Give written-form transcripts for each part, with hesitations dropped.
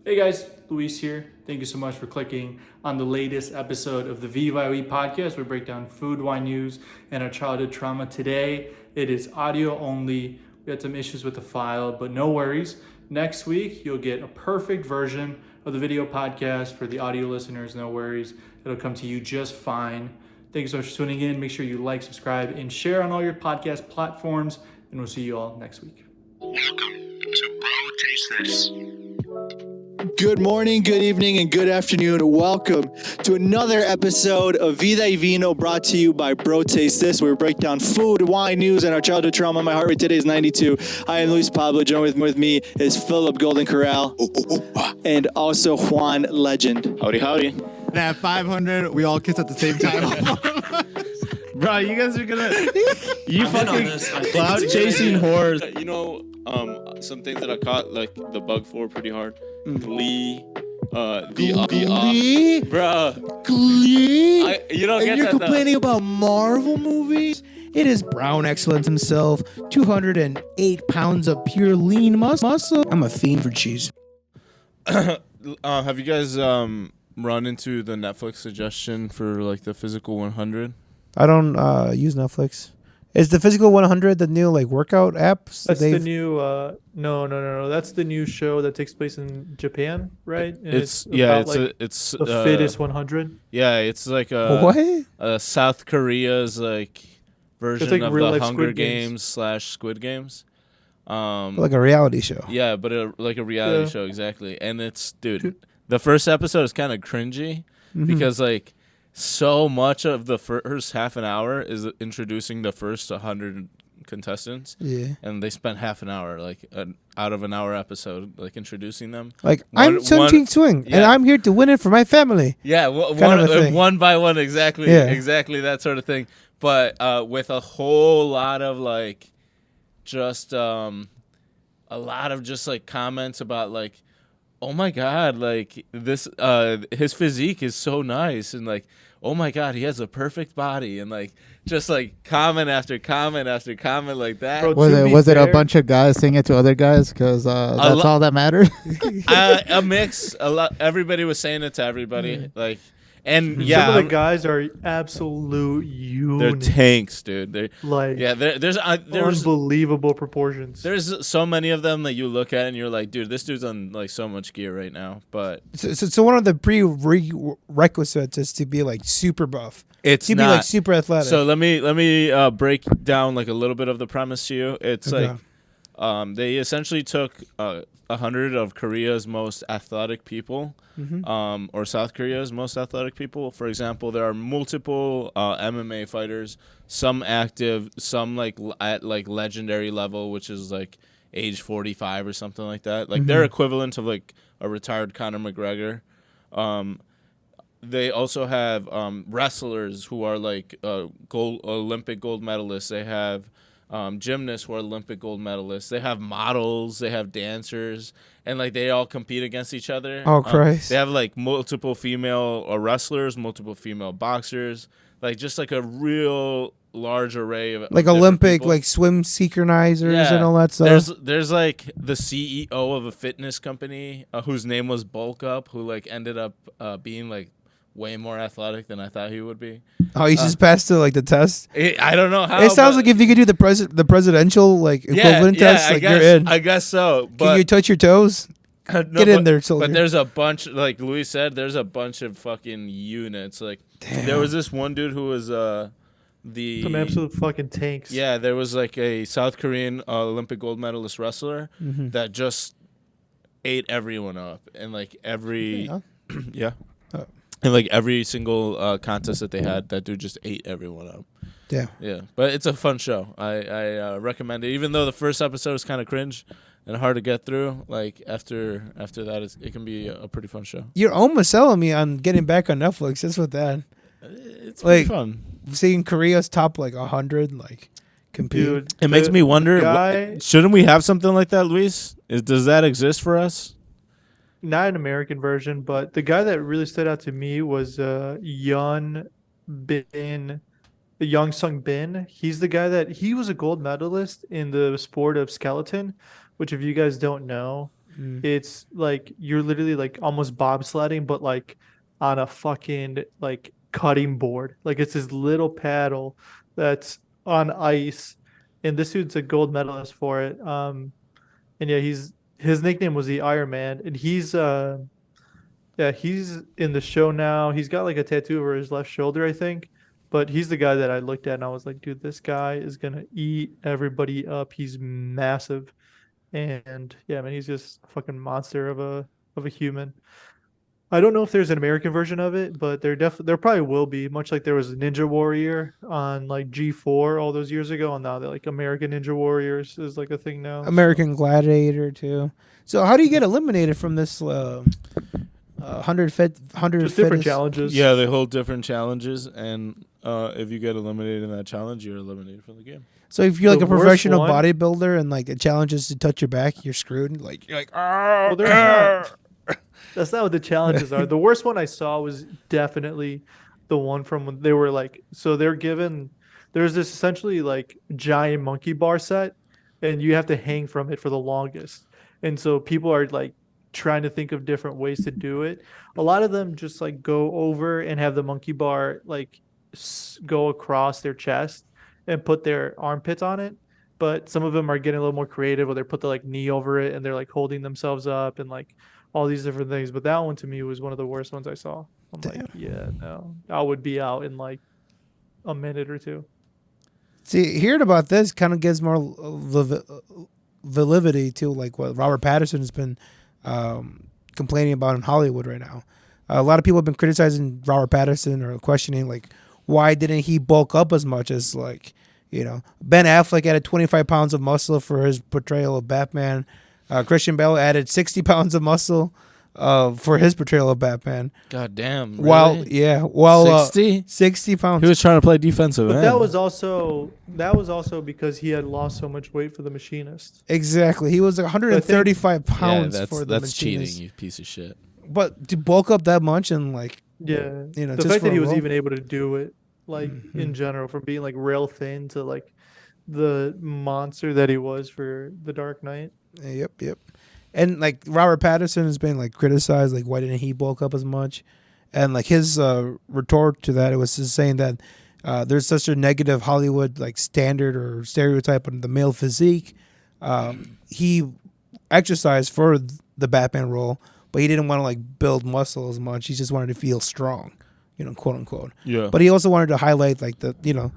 Hey guys, Luis here. Thank you so much for clicking on the latest episode of the VYV podcast. We break down food, wine news, and our childhood trauma. Today, it is audio only. We had some issues with the file, but no worries. Next week, you'll get a perfect version of the video podcast for the audio listeners. No worries. It'll come to you just fine. Thank you so much for tuning in. Make sure you like, subscribe, and share on all your podcast platforms. And we'll see you all next week. Welcome to Bro Taste This. Good morning, good evening, and good afternoon. Welcome to another episode of Vida y Vino brought to you by Bro Taste This, where we break down food, wine, news, and our childhood trauma. My heart rate today is 92. I am Luis Pablo. Joined with me is Philip Golden Corral and also Juan Legend. Howdy, howdy. And at 500, we all kiss at the same time. Bro, you guys are gonna... You fucking cloud chasing whores. You know, some things that I caught, like, the bug for pretty hard. Glee. Glee? Bruh. Glee? You don't and get you're that, complaining about Marvel movies? It is Brown Excellence himself, 208 pounds of pure lean muscle. I'm a fiend for cheese. Have you guys run into the Netflix suggestion for, like, the Physical 100? I don't use Netflix. Is the Physical 100 the new like workout apps? That's the new no. That's the new show that takes place in Japan, right? And It's the fittest 100. Yeah, it's like South Korea's like version like of real the life Hunger Squid Games. Games / Squid Games. Like a reality show. Yeah, but like a reality show, exactly. And it's, dude, the first episode is kind of cringy because like so much of the first half an hour is introducing the first 100 contestants. Yeah. And they spent half an hour, like out of an hour episode, like introducing them. Like, I'm Sun Ching Swing, and I'm here to win it for my family. Yeah, one by one, exactly. Yeah. Exactly that sort of thing. But with a whole lot of like, just a lot of just like comments about like, oh my God, like this, his physique is so nice, and like, oh my God, he has a perfect body, and like just like comment after comment after comment like that. Bro, was it a bunch of guys saying it to other guys? Because that's all that matters. A mix. A lot. Everybody was saying it to everybody. Like. And yeah, some of the guys are absolute units. They're tanks, dude. They're like, there's unbelievable proportions. There's so many of them that you look at and you're like, dude, this dude's on like so much gear right now. But so one of the prerequisites is to be like super buff. It's to not. Be like super athletic. So let me break down like a little bit of the premise to you. It's like they essentially took 100 of Korea's most athletic people. Or South Korea's most athletic people. For example, there are multiple MMA fighters, some active, some like at like legendary level, which is like age 45 or something like that. Like they're equivalent of like a retired Conor McGregor. They also have wrestlers who are like Olympic gold medalists. They have gymnasts who are Olympic gold medalists. They have models. They have dancers. And, like, they all compete against each other. Oh, Christ. They have, like, multiple female wrestlers, multiple female boxers. Like, just, like, a real large array of like Olympic, people. Like, swim synchronizers and all that stuff. There's, like, the CEO of a fitness company whose name was Bulk Up, who, like, ended up being, like, way more athletic than I thought he would be. Oh, he just passed to like the test. I don't know how. It sounds like if you could do the presidential like equivalent test, like you're in. I guess so. But can you touch your toes? Get in there, soldier. But there's a bunch, like Luis said, there's a bunch of fucking units. Like there was this one dude who was some absolute fucking tanks. Yeah, there was like a South Korean Olympic gold medalist wrestler that just ate everyone up, and like every And like every single contest that they had, that dude just ate everyone up. Yeah. But it's a fun show. I recommend it. Even though the first episode is kind of cringe and hard to get through, like after that, it can be a pretty fun show. You're almost selling me on getting back on Netflix. That's what that. It's pretty fun. Seeing Korea's top like 100, like compete. Dude, it makes me wonder. Shouldn't we have something like that, Luis? Does that exist for us? Not an American version, but the guy that really stood out to me was Young Sung Bin. He's the guy he was a gold medalist in the sport of skeleton, which if you guys don't know, It's like you're literally like almost bobsledding, but like on a fucking like cutting board. Like it's this little paddle that's on ice, and this dude's a gold medalist for it. And yeah, his nickname was the Iron Man, and he's in the show now. He's got like a tattoo over his left shoulder, I think. But he's the guy that I looked at and I was like, dude, this guy is gonna eat everybody up. He's massive. And yeah, man, he's just a fucking monster of a human. I don't know if there's an American version of it, but there probably will be, much like there was a Ninja Warrior on like G4 all those years ago, and now they're like American Ninja Warriors is like a thing now. American Gladiator too. So how do you get eliminated from this 100 Just different challenges. Yeah, they hold different challenges, and if you get eliminated in that challenge, you're eliminated from the game. So if you're like The a professional worst one- bodybuilder and like the challenge is to touch your back, you're screwed. Like you're like, Well, they're not. That's not what the challenges are. The worst one I saw was definitely the one from when they were like, so there's this essentially like giant monkey bar set, and you have to hang from it for the longest. And so people are like trying to think of different ways to do it. A lot of them just like go over and have the monkey bar like go across their chest and put their armpits on it. But some of them are getting a little more creative, where they put the like knee over it and they're like holding themselves up and like all these different things. But that one to me was one of the worst ones I saw. I'm like, yeah, no, I would be out in like a minute or two. see, hearing about this kind of gives more validity to like what Robert Pattinson has been complaining about in Hollywood right now. A lot of people have been criticizing Robert Pattinson or questioning like why didn't he bulk up as much as like, you know, Ben Affleck added 25 pounds of muscle for his portrayal of Batman. Christian Bale added 60 pounds of muscle for his portrayal of Batman. God damn. Really? While 60? 60 pounds. He was trying to play defensive But end. that was also because he had lost so much weight for The Machinist. Exactly. He was 135 pounds yeah, for the that's Machinist. cheating, you piece of shit. But to bulk up that much and like, Yeah, you know, the just fact for that he a was role. even able to do it, like in general, from being like rail thin to like the monster that he was for The Dark Knight. Yep. And like Robert Pattinson has been like criticized, like why didn't he bulk up as much? And like his retort to that, it was just saying that there's such a negative Hollywood like standard or stereotype on the male physique. He exercised for the Batman role, but he didn't want to like build muscle as much. He just wanted to feel strong, you know, quote unquote. Yeah. But he also wanted to highlight like the, you know,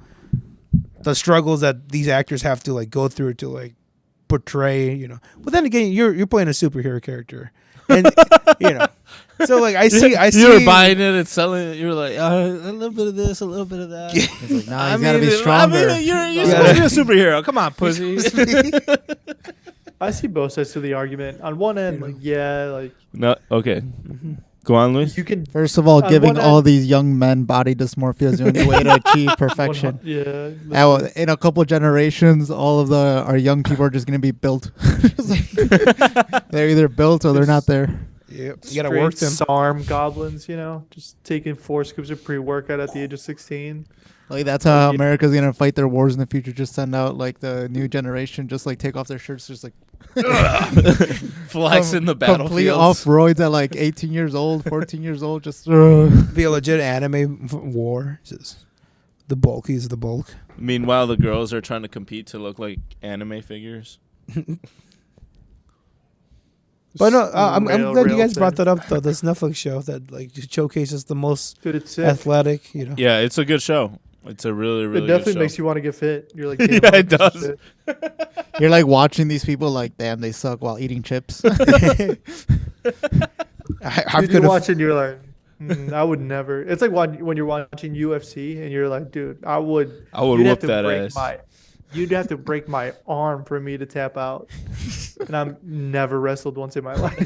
the struggles that these actors have to like go through to like portray, you know. But then again, you're playing a superhero character, and you know, so like I see. You were buying it and selling it. You were like, a little bit of this, a little bit of that. He's like, nah, he's gotta be stronger. I mean, you're supposed to be a superhero. Come on, pussy. I see both sides to the argument. On one end, like like No, okay. Go on, Luis. you can First of all, On giving one all end- these young men body dysmorphia is the only way to achieve perfection. Yeah, In a couple generations, all of our young people are just going to be built. They're either built or they're not there. Yep. You gotta work them. SARM goblins, you know, just taking 4 scoops of pre-workout at the age of 16. Like that's how America's going to fight their wars in the future. Just send out like the new generation, just like take off their shirts, just like Flex in the complete battlefield. off roids at like 18 years old, 14 years old. Just Be a legit anime war. Just the bulk. He's the bulk. Meanwhile, the girls are trying to compete to look like anime figures. But no, I'm glad you Rail guys brought thin. that up though. This Netflix show that like showcases the most Dude, it's sick. athletic. You know. Yeah, it's a good show. It's a really, really It definitely good show. makes you want to get fit. You're like, Yeah, damn, it this is does. shit. you're like watching these people like, damn, they suck while eating chips. I've Dude, could you're have. watching, you're like, I would never. It's like when you're watching UFC and you're like, dude, I would would you'd have whoop to that break ass. You'd have to break my arm for me to tap out. And I'm never wrestled once in my life.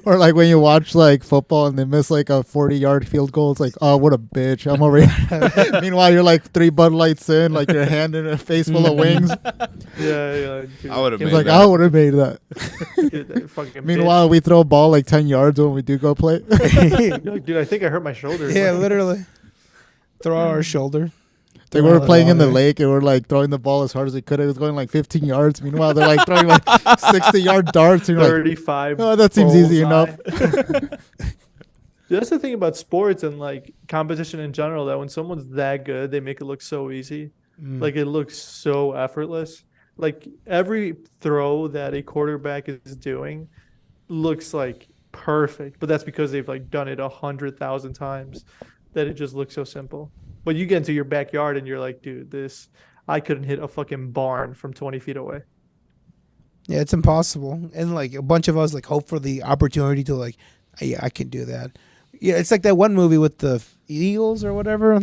Or like when you watch like football and they miss like a 40-yard field goal, it's like, oh, what a bitch. I'm already. Meanwhile, you're like 3 Bud Lights in, like your hand in a face full of wings. Yeah. Dude, I would've give It's made me like, that. I would have made that. that fucking Meanwhile, we throw a ball like 10 yards when we do go play. bitch. You're like, dude, I think I hurt my shoulder. Yeah, Like, literally. Throw our shoulder. Like we were playing in the lake and we're like throwing the ball as hard as we could. It was going like 15 yards. Meanwhile, they're like throwing like 60-yard darts. And you're 35. like, oh, that seems easy enough. That's the thing about sports and like competition in general, that when someone's that good, they make it look so easy. Like it looks so effortless. Like every throw that a quarterback is doing looks like perfect, but that's because they've like done it 100,000 times that it just looks so simple. But you get into your backyard and you're like, dude, I couldn't hit a fucking barn from 20 feet away. Yeah, it's impossible. And like a bunch of us like hope for the opportunity to like, yeah, I can do that. Yeah, it's like that one movie with the Eagles or whatever.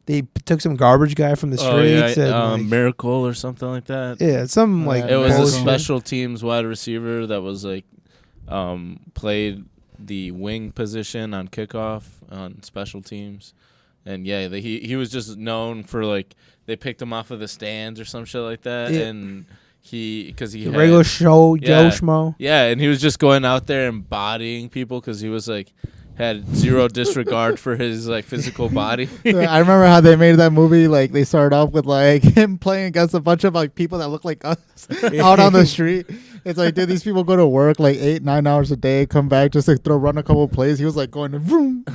They took some garbage guy from the streets. And, like, Miracle or something like that. Yeah, some like it was bullshit. a special teams wide receiver that was like played the wing position on kickoff on special teams. And yeah, he was just known for like they picked him off of the stands or some shit like that, and because he had regular Joe Schmo. Yeah, and he was just going out there and bodying people because he was like had zero disregard for his like physical body. I remember how they made that movie. Like they started off with like him playing against a bunch of like people that look like us out on the street. It's like, dude, these people go to work like 8-9 hours a day, come back just like run a couple of plays. He was like going vroom.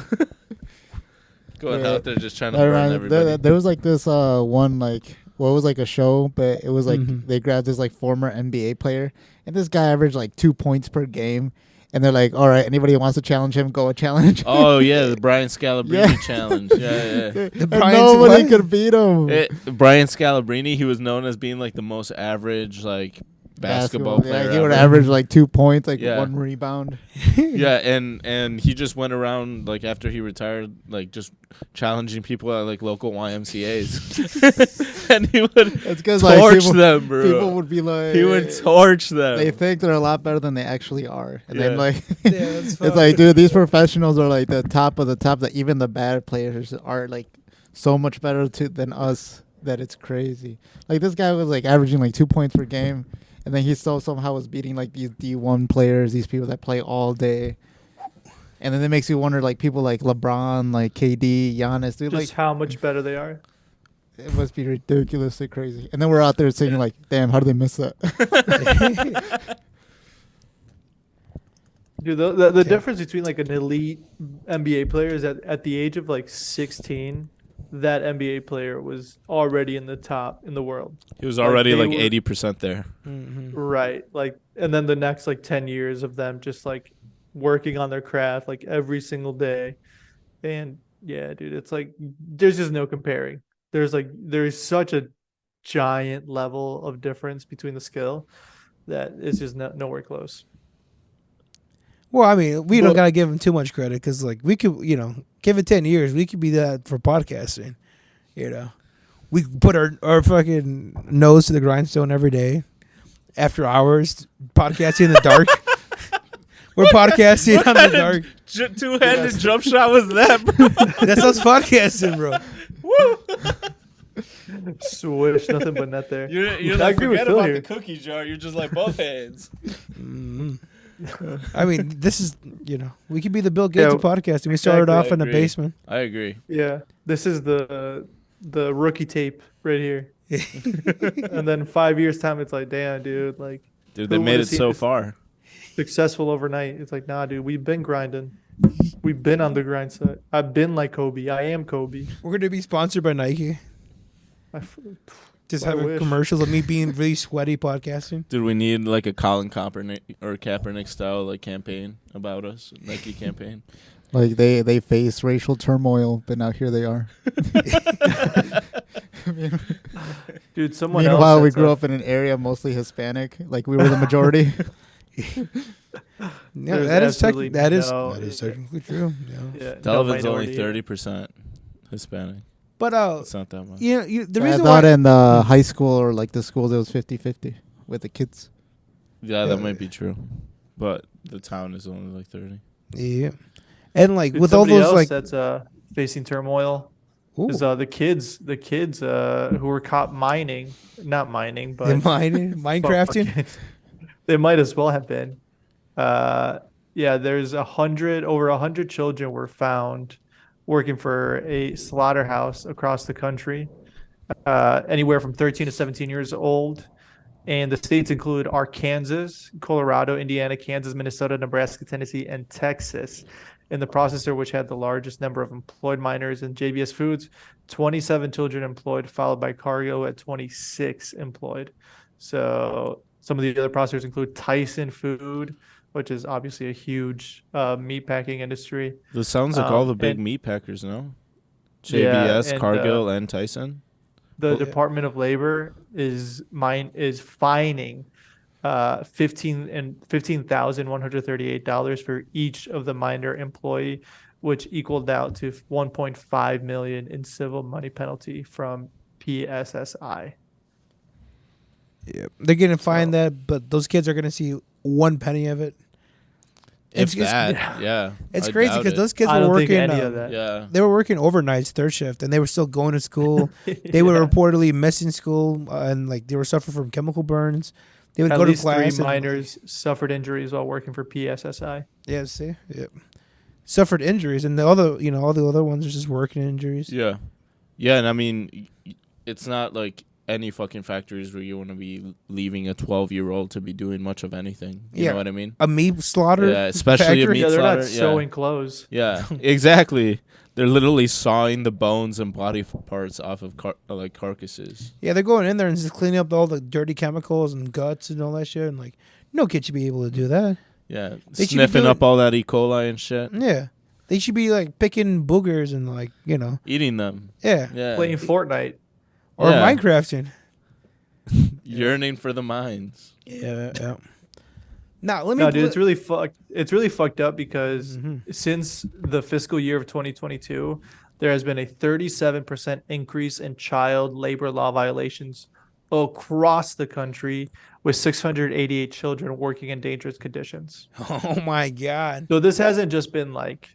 Going out there just trying to burn everybody. There was like this one like it was like a show, but it was like they grabbed this like former NBA player, and this guy averaged like 2 points per game, and they're like, all right, anybody who wants to challenge him, go a challenge. Oh yeah, the Brian Scalabrine challenge. Yeah. Nobody could beat him. Brian Scalabrine, he was known as being like the most average like basketball player. Yeah, he would average like 2 points, like 1 rebound. Yeah, and he just went around like after he retired, like just challenging people at like local YMCA's, and he would torch them, bro. People would be like, he would torch them. They think they're a lot better than they actually are, and then like, it's like, dude, these professionals are like the top of the top. That even the bad players are like so much better than us that it's crazy. Like this guy was like averaging like 2 points per game. And then he still somehow was beating like these D1 players, these people that play all day. And then it makes you wonder, like people like LeBron, like KD, Giannis, dude, Just like how much better they are. It must be ridiculously crazy. And then we're out there saying like, damn, how did they miss that? Dude, the difference between like an elite NBA player is that at the age of like 16, that NBA player was already in the top in the world. He was already like 80% there. Right. Like, and then the next like 10 years of them just like working on their craft like every single day. And yeah, dude, it's like there's just no comparing. There's such a giant level of difference between the skill that it's just nowhere close. Well, I mean, we don't gotta give him too much credit because, like, we could, give it 10 years, we could be that for podcasting. We put our fucking nose to the grindstone every day, after hours, podcasting in the dark. We're podcasting on the dark. Two-handed jump shot was that, bro? That's us podcasting, bro. Woo! Swish, nothing but net there. You're like, forget about the cookie jar. You're just like both hands. I mean, this is, we could be the Bill Gates of podcasting. We started off in the basement. I agree. Yeah, this is the rookie tape right here. And then 5 years time, it's like, damn, dude, like, dude, they made it so far. Successful overnight. It's like, nah, dude, we've been grinding. We've been on the grind set. I've been like Kobe. I am Kobe. We're gonna be sponsored by Nike. Just having commercials of me being really sweaty podcasting. Dude, we need like a Colin Kaepernick or Kaepernick style like campaign about us, Nike campaign. Like they face racial turmoil, but now here they are. Dude, someone Meanwhile, else. we grew up in an area mostly Hispanic. Like we were the majority. Yeah, that is technically true. Yeah, Delavan's only 30% Hispanic. But it's not that much. The reason I thought in the high school or like the schools it was 50-50 with the kids. Yeah, that might be true, but the town is only like 30. Yeah, and like Dude, with all those like that's facing turmoil. Is the kids who were caught not mining, but Minecrafting. They might as well have been. There's over 100 children were found working for a slaughterhouse across the country, anywhere from 13 to 17 years old. And the states include Arkansas, Colorado, Indiana, Kansas, Minnesota, Nebraska, Tennessee, and Texas. In the processor, which had the largest number of employed miners, and JBS Foods, 27 children employed, followed by Cargill at 26 employed. So some of the other processors include Tyson Food, which is obviously a huge meat packing industry. This sounds like all the big and- meat packers, no? Yeah, JBS, and, Cargill, and Tyson. The Department of Labor is fining $15,138 for each of the minor employee, which equaled out to 1.5 million in civil money penalty from PSSI. Yeah, they're gonna find that, but those kids are gonna see 1 penny of it. If It's- that, yeah. It's I crazy doubt because it. those kids I were don't think working. any of that. Yeah. They were working overnights, third shift, and they were still going to school. They were reportedly missing school, and like they were suffering from chemical burns. They would At go to least three class. miners suffered injuries while working for PSSI. Yeah, see, suffered injuries, and the other, all the other ones are just working injuries. Yeah. Yeah, and I mean, it's not like any fucking factories where you want to be leaving a 12-year-old to be doing much of anything. You Yeah. know what I mean? A meat slaughter, Yeah, especially a factory? meat Yeah, they're not slaughter, yeah. sewing clothes. Yeah, exactly. They're literally sawing the bones and body parts off of carcasses. Yeah, they're going in there and just cleaning up all the dirty chemicals and guts and all that shit. And like, no kid should be able to do that. Yeah, They should be sniffing doing- up all that E. coli and shit. Yeah, they should be like picking boogers and like Eating them. yeah, Yeah. Playing Fortnite. or Yeah. Minecrafting. Yearning for the mines. Yeah. Now let me. No, dude, it's really fucked. It's really fucked up because Mm-hmm. since the fiscal year of 2022, there has been a 37% increase in child labor law violations across the country, with 688 children working in dangerous conditions. Oh my god. So this hasn't just been like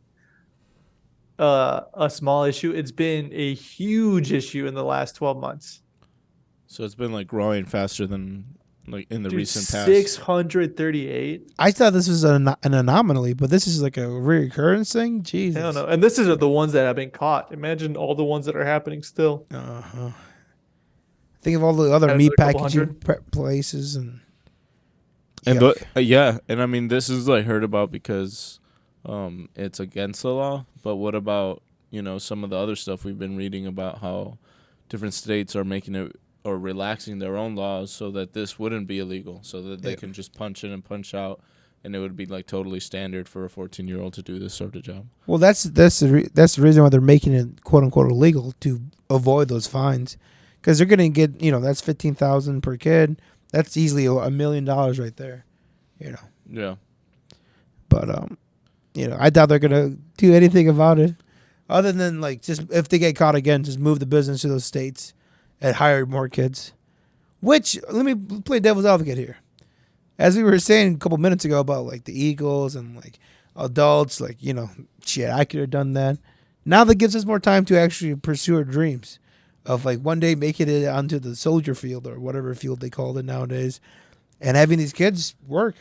a small issue; it's been a huge issue in the last 12 months. So it's been like growing faster than like in the Dude, recent past. 638. I thought this was an anomaly, but this is like a reoccurrence thing. Jesus. I don't know. And this is the ones that have been caught. Imagine all the ones that are happening still. Uh-huh. Think of all the other Another meat couple packaging places and. And Yuck. yeah, and I mean this is like heard about because it's against the law. But what about some of the other stuff we've been reading about how different states are making it or relaxing their own laws so that this wouldn't be illegal, so that they can just punch in and punch out, and it would be like totally standard for a 14-year-old to do this sort of job. Well, that's the reason why they're making it quote unquote illegal, to avoid those fines, because they're gonna get that's $15,000 per kid. That's easily $1 million right there, Yeah. But I doubt they're gonna do anything about it, other than like just if they get caught again, just move the business to those states and hire more kids. Which, let me play devil's advocate here. As we were saying a couple minutes ago about like the Eagles and like adults, like shit, I could have done that. Now that gives us more time to actually pursue our dreams of like one day making it onto the soldier field or whatever field they call it nowadays, and having these kids work.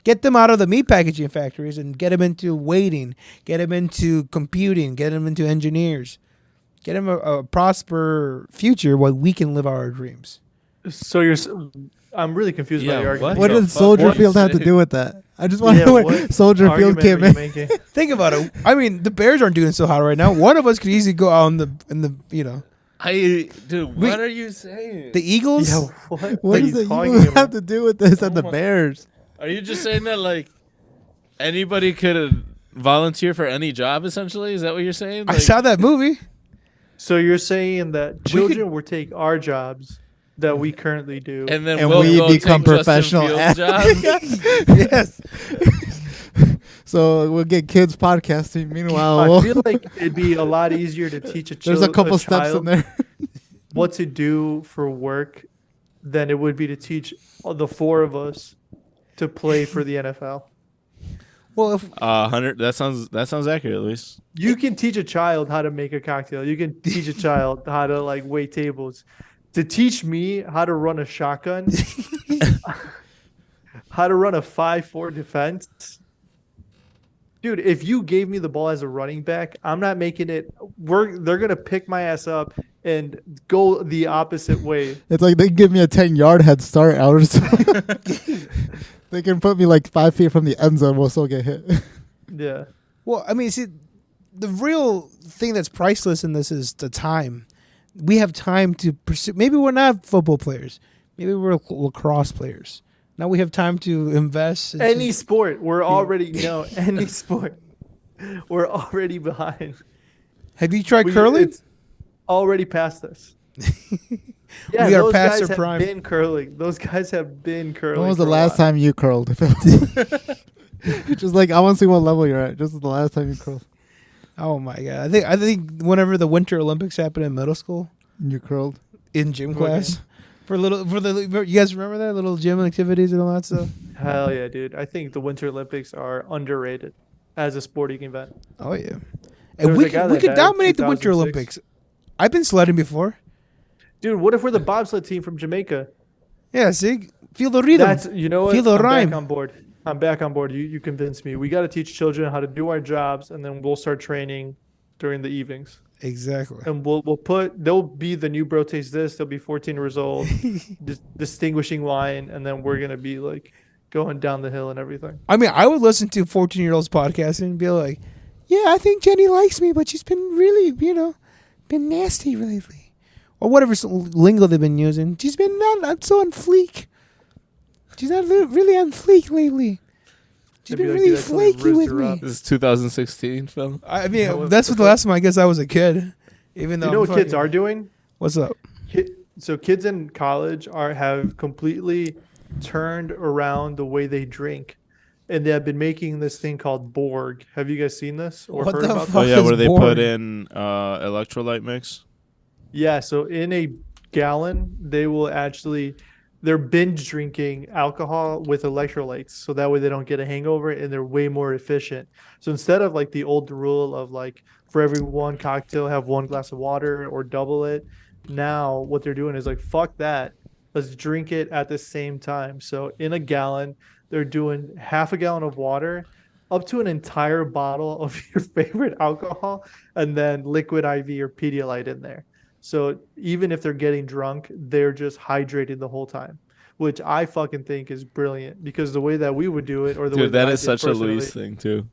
Get them out of the meat packaging factories and get them into waiting, get them into computing, get them into engineers, get them a prosper future where we can live our dreams. So I'm really confused by Yeah, your argument. What the does fuck Soldier was Field have to it? do with that? I just want to Yeah, know what what Soldier Field argument came are you in. making? Think about it. I mean, the Bears aren't doing so hot right now. One of us could easily go out in the Dude, what are you saying? the Eagles. Yeah, what What are does you the talking Eagles about? have to do with this and the my- Bears? Are you just saying that like anybody could volunteer for any job? Essentially, is that what you're saying? I Like, saw that movie. So you're saying that could- children will take our jobs that we currently do. and then And we'll we go become take Justin professional Fields' job. Yes. So we'll get kids podcasting. Meanwhile, I feel like it'd be a lot easier to teach there's a couple steps in child there. what to do for work than it would be to teach the four of us to play for the NFL. Well, if 100. That sounds accurate, Luis. You can teach a child how to make a cocktail. You can teach a child how to like wait tables. To teach me how to run a shotgun, how to run a 5-4 defense, Dude, if you gave me the ball as a running back, I'm not making it. They're gonna pick my ass up and go the opposite way. It's like they give me a 10-yard head start. They can put me like 5 feet from the end zone. We'll still get hit. Yeah. Well, I mean, see, the real thing that's priceless in this is the time. We have time to pursue. Maybe we're not football players. Maybe we're lacrosse players. Now we have time to invest. Any sport, we're already any sport, we're already behind. Have you tried curling? It's already past us. Yeah, we are those past guys their prime. have been curling. Those guys have been curling. When was for the a last while. time you curled? Just like I want to see what level you're at. Just the last time you curled. Oh my god! I think whenever the Winter Olympics happened in middle school, You curled. in gym Okay. class, you guys remember that little gym activities and all that stuff? Hell yeah, dude! I think the Winter Olympics are underrated as a sporting event. Oh yeah, There and was we a guy could that died in dominate the Winter 2006. Olympics. I've been sledding before. Dude, what if we're the bobsled team from Jamaica? Yeah, see, feel the rhythm. That's you know what? Feel the I'm rhyme. back on board. I'm back on board. You convinced me. We got to teach children how to do our jobs, and then we'll start training during the evenings. Exactly. And they'll be the new Bro Taste This. They'll be 14 years old, distinguishing wine, and then we're gonna be like going down the hill and everything. I mean, I would listen to 14-year-olds podcasting and be like, "Yeah, I think Jenny likes me, but she's been really, been nasty lately, or whatever lingo they've been using. She's been not so on fleek. She's not really on fleek lately. She's They'd be been like, really dude, I totally flaky rizzed with her me." up. This is 2016, Phil. I mean, Yeah, what that's the what the last time I guess I was a kid. Even though You know I'm what kids fucking- are doing? What's up? So kids in college have completely turned around the way they drink, and they have been making this thing called Borg. Have you guys seen this or What heard the about fuck? Oh yeah, is where they Borg? put in electrolyte mix. Yeah, so in a gallon, they're binge drinking alcohol with electrolytes. So that way they don't get a hangover and they're way more efficient. So instead of like the old rule of like for every one cocktail, have one glass of water or double it, now what they're doing is like, fuck that. Let's drink it at the same time. So in a gallon, they're doing half a gallon of water up to an entire bottle of your favorite alcohol and then liquid IV or Pedialyte in there. So even if they're getting drunk, they're just hydrated the whole time, which I fucking think is brilliant because the way that we would do it or the way Dude, that I is did such a personally- Luis thing too.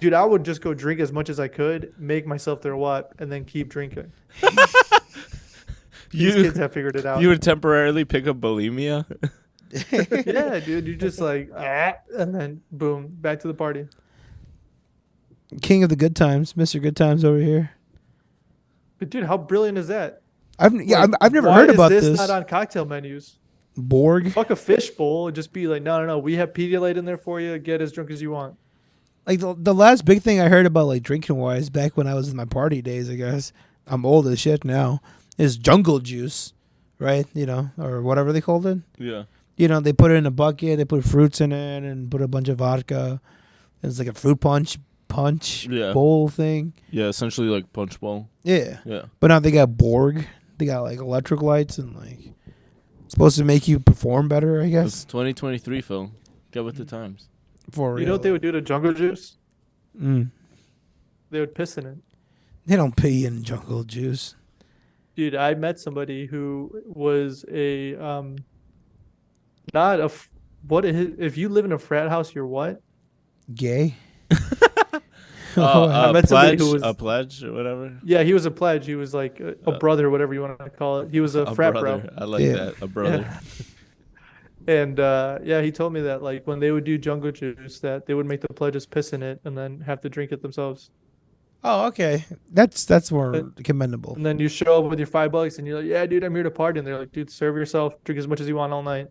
Dude, I would just go drink as much as I could, make myself throw up, and then keep drinking. These kids have figured it out. You would temporarily pick up bulimia. Yeah, dude, you're just like, and then boom, back to the party. King of the good times, Mr. Good Times over here. But dude, how brilliant is that? I've never Why heard is about this. this. Not on cocktail menus. Borg. Fuck a fishbowl. Just be like, no. We have Pedialyte in there for you. Get as drunk as you want. Like the last big thing I heard about like drinking wise back when I was in my party days, I guess I'm old as shit now, is jungle juice, right? Or whatever they called it. Yeah. They put it in a bucket, they put fruits in it, and put a bunch of vodka. It's like a fruit punch Yeah. bowl thing. Yeah, essentially like punch bowl. Yeah, Yeah. but now they got Borg. They got like electric lights and like supposed to make you perform better, I It's guess. 2023, Phil. Get with the times. For real. You know what they would do to jungle juice? Mm. They would piss in it. They don't pee in jungle juice. Dude, I met somebody who was a not a what is, if you live in a frat house, you're what? Gay. I met somebody Pledge, who was- a pledge or whatever. Yeah, he was a pledge. He was like a brother, whatever you want to call it. He was a frat brother. bro. I like Yeah. that. A brother. And he told me that like when they would do jungle juice, that they would make the pledges piss in it and then have to drink it themselves. Oh, okay. That's more But- commendable. And then you show up with your $5 and you're like, yeah, dude, I'm here to party. And they're like, dude, serve yourself, drink as much as you want all night.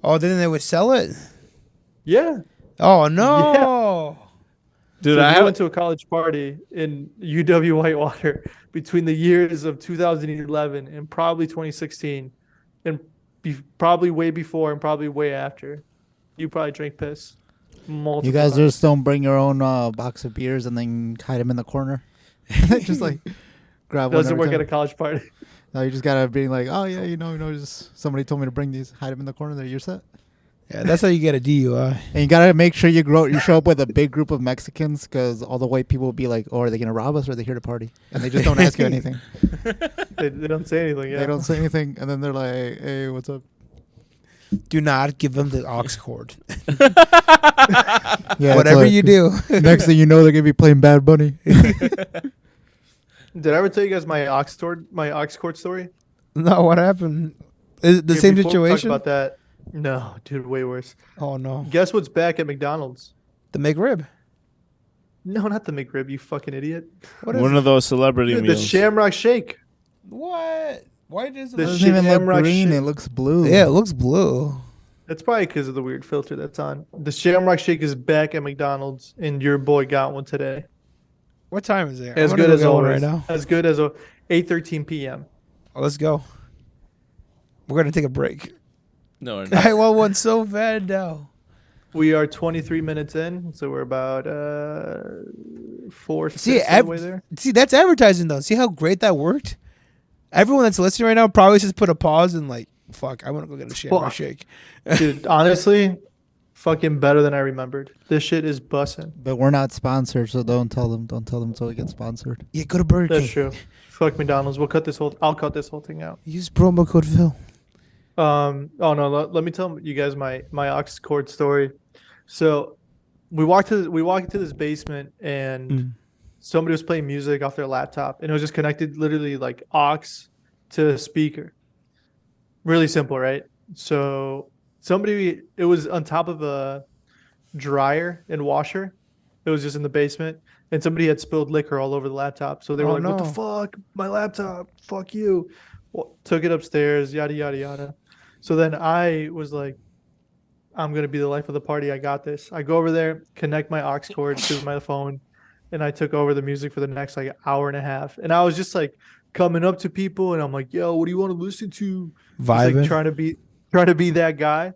Oh, then they would sell it. Yeah. Oh no. Dude, So I we have went to a college party in UW Whitewater between the years of 2011 and probably 2016, and probably way before and probably way after. You probably drank piss. Multiple You guys times. just don't bring your own box of beers and then hide them in the corner. Just like grab one. Doesn't every work time. at a college party. No, you just gotta be like, oh yeah, just somebody told me to bring these. Hide them in the corner. There, you're set. Yeah, that's how you get a DUI. And you gotta make sure you show up with a big group of Mexicans, because all the white people will be like, "Oh, are they gonna rob us, or are they here to party?" And they just don't ask you anything. They don't say anything. Yeah. They don't say anything, and then they're like, "Hey, what's up?" Do not give them the aux cord. Yeah, Whatever you do. Next thing you know, they're gonna be playing Bad Bunny. Did I ever tell you guys my aux cord story? No, what happened? Is it the Yeah, same before we talk situation? about that. No, dude, way worse. Oh no, Guess what's back at McDonald's? the McRib. No, not the McRib, you fucking idiot. What is One of those celebrity The meals. Shamrock Shake. what? Why does The It it? doesn't even look Shamrock green; Shake. it looks blue. Yeah, it looks blue. That's probably because of the weird filter that's on. The Shamrock Shake is back at McDonald's, and your boy got one today. What time is it? As I'm gonna good go as get one always. right now. As good as 8:13 p.m. Oh, let's go. We're gonna take a break. No, we're not. I want one so bad now. We are 23 minutes in, so we're about 4 See, of the way there. see, that's advertising though. See how great that worked. Everyone that's listening right now probably just put a pause and like, fuck, I want to go get a Shamrock Fuck. Shake. Dude, honestly, fucking better than I remembered. This shit is bussin'. But we're not sponsored, so don't tell them. Don't tell them until we get sponsored. Yeah, go to Burger That's King. true. Fuck McDonald's. I'll cut this whole thing out. Use promo code Phil. Oh no, let me tell you guys my aux cord story. So we walked into this basement, and somebody was playing music off their laptop, and it was just connected literally like aux to a speaker. Really simple, right? So it was on top of a dryer and washer. It was just in the basement, and somebody had spilled liquor all over the laptop. So they were Oh, like, "What the no. fuck? My laptop! Fuck you!" Well, took it upstairs, yada yada yada. So then I was like, "I'm gonna be the life of the party. I got this." I go over there, connect my aux cord to my phone, and I took over the music for the next like hour and a half. And I was just like coming up to people, and I'm like, "Yo, what do you want to listen to?" Just, like, Vibing. trying to be that guy.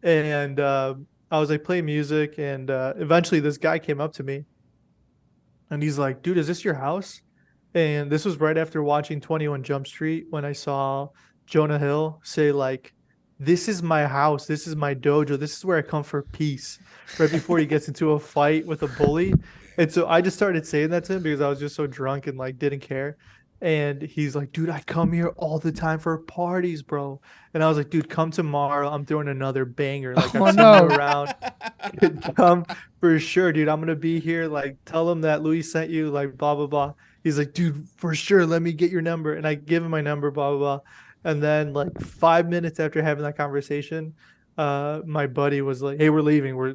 And I was like playing music, and eventually this guy came up to me, and he's like, "Dude, is this your house?" And this was right after watching 21 Jump Street, when I saw Jonah Hill say like, "This is my house. This is my dojo. This is where I come for peace." Right before he gets into a fight with a bully. And so I just started saying that to him because I was just so drunk and like didn't care. And he's like, "Dude, I come here all the time for parties, bro." And I was like, "Dude, come tomorrow. I'm throwing another banger. Like, Oh, I've seen no. you around. Come for sure, dude. I'm gonna be here. Like, tell him that Luis sent you. Like, blah blah blah." He's like, "Dude, for sure. Let me get your number." And I give him my number, blah blah blah. And then like 5 minutes after having that conversation, my buddy was like, "Hey, we're leaving. We're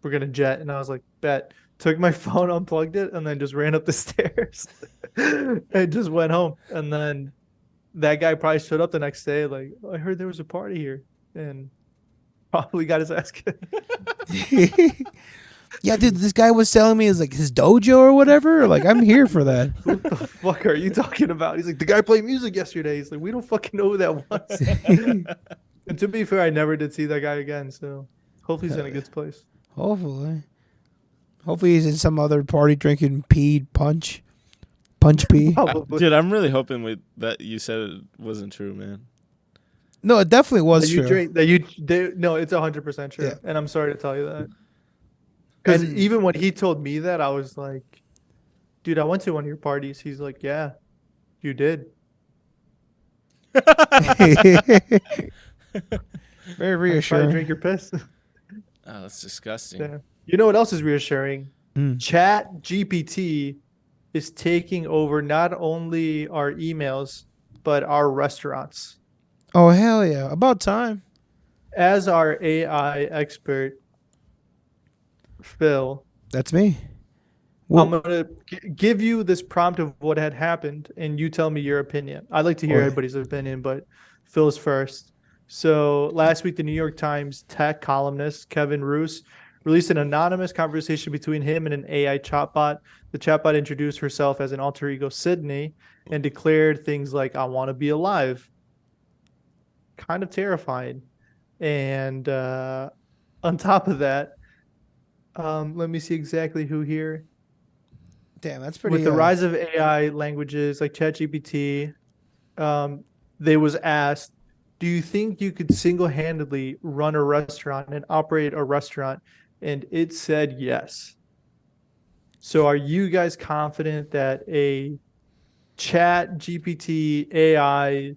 gonna jet." And I was like, "Bet." Took my phone, unplugged it, and then just ran up the stairs and just went home. And then that guy probably showed up the next day, like, "Oh, I heard there was a party here," and probably got his ass kicked. Yeah, dude, this guy was telling me it's like his dojo or whatever. Like, I'm here for that. What the fuck are you talking about? He's like, "The guy played music yesterday." He's like, "We don't fucking know who that was." And to be fair, I never did see that guy again. So hopefully he's in a good place. Hopefully. Hopefully he's in some other party drinking punch pee. Probably. Dude, I'm really hoping that you said it wasn't true, man. No, it definitely was That you true. drink no, it's 100% true. Yeah. And I'm sorry to tell you that. Because And- even when he told me that, I was like, "Dude, I went to one of your parties." He's like, "Yeah, you did." Very Try to reassuring. drink your piss. Oh, that's disgusting. Yeah. You know what else is reassuring? Mm. Chat GPT is taking over not only our emails, but our restaurants. Oh, hell yeah. About time. As our AI expert, Phil, That's me. I'm going to give you this prompt of what had happened, and you tell me your opinion. I'd like to hear Okay. everybody's opinion, but Phil's first. So last week, the New York Times tech columnist Kevin Roose released an anonymous conversation between him and an AI chatbot. The chatbot introduced herself as an alter ego Sydney and declared things like, "I want to be alive." Kind of terrifying. And on top of that, let me see exactly who here. Damn, that's pretty. With the rise of AI languages like ChatGPT, they was asked, do you think you could single-handedly run a restaurant and operate a restaurant? And it said yes. So are you guys confident that a chat GPT AI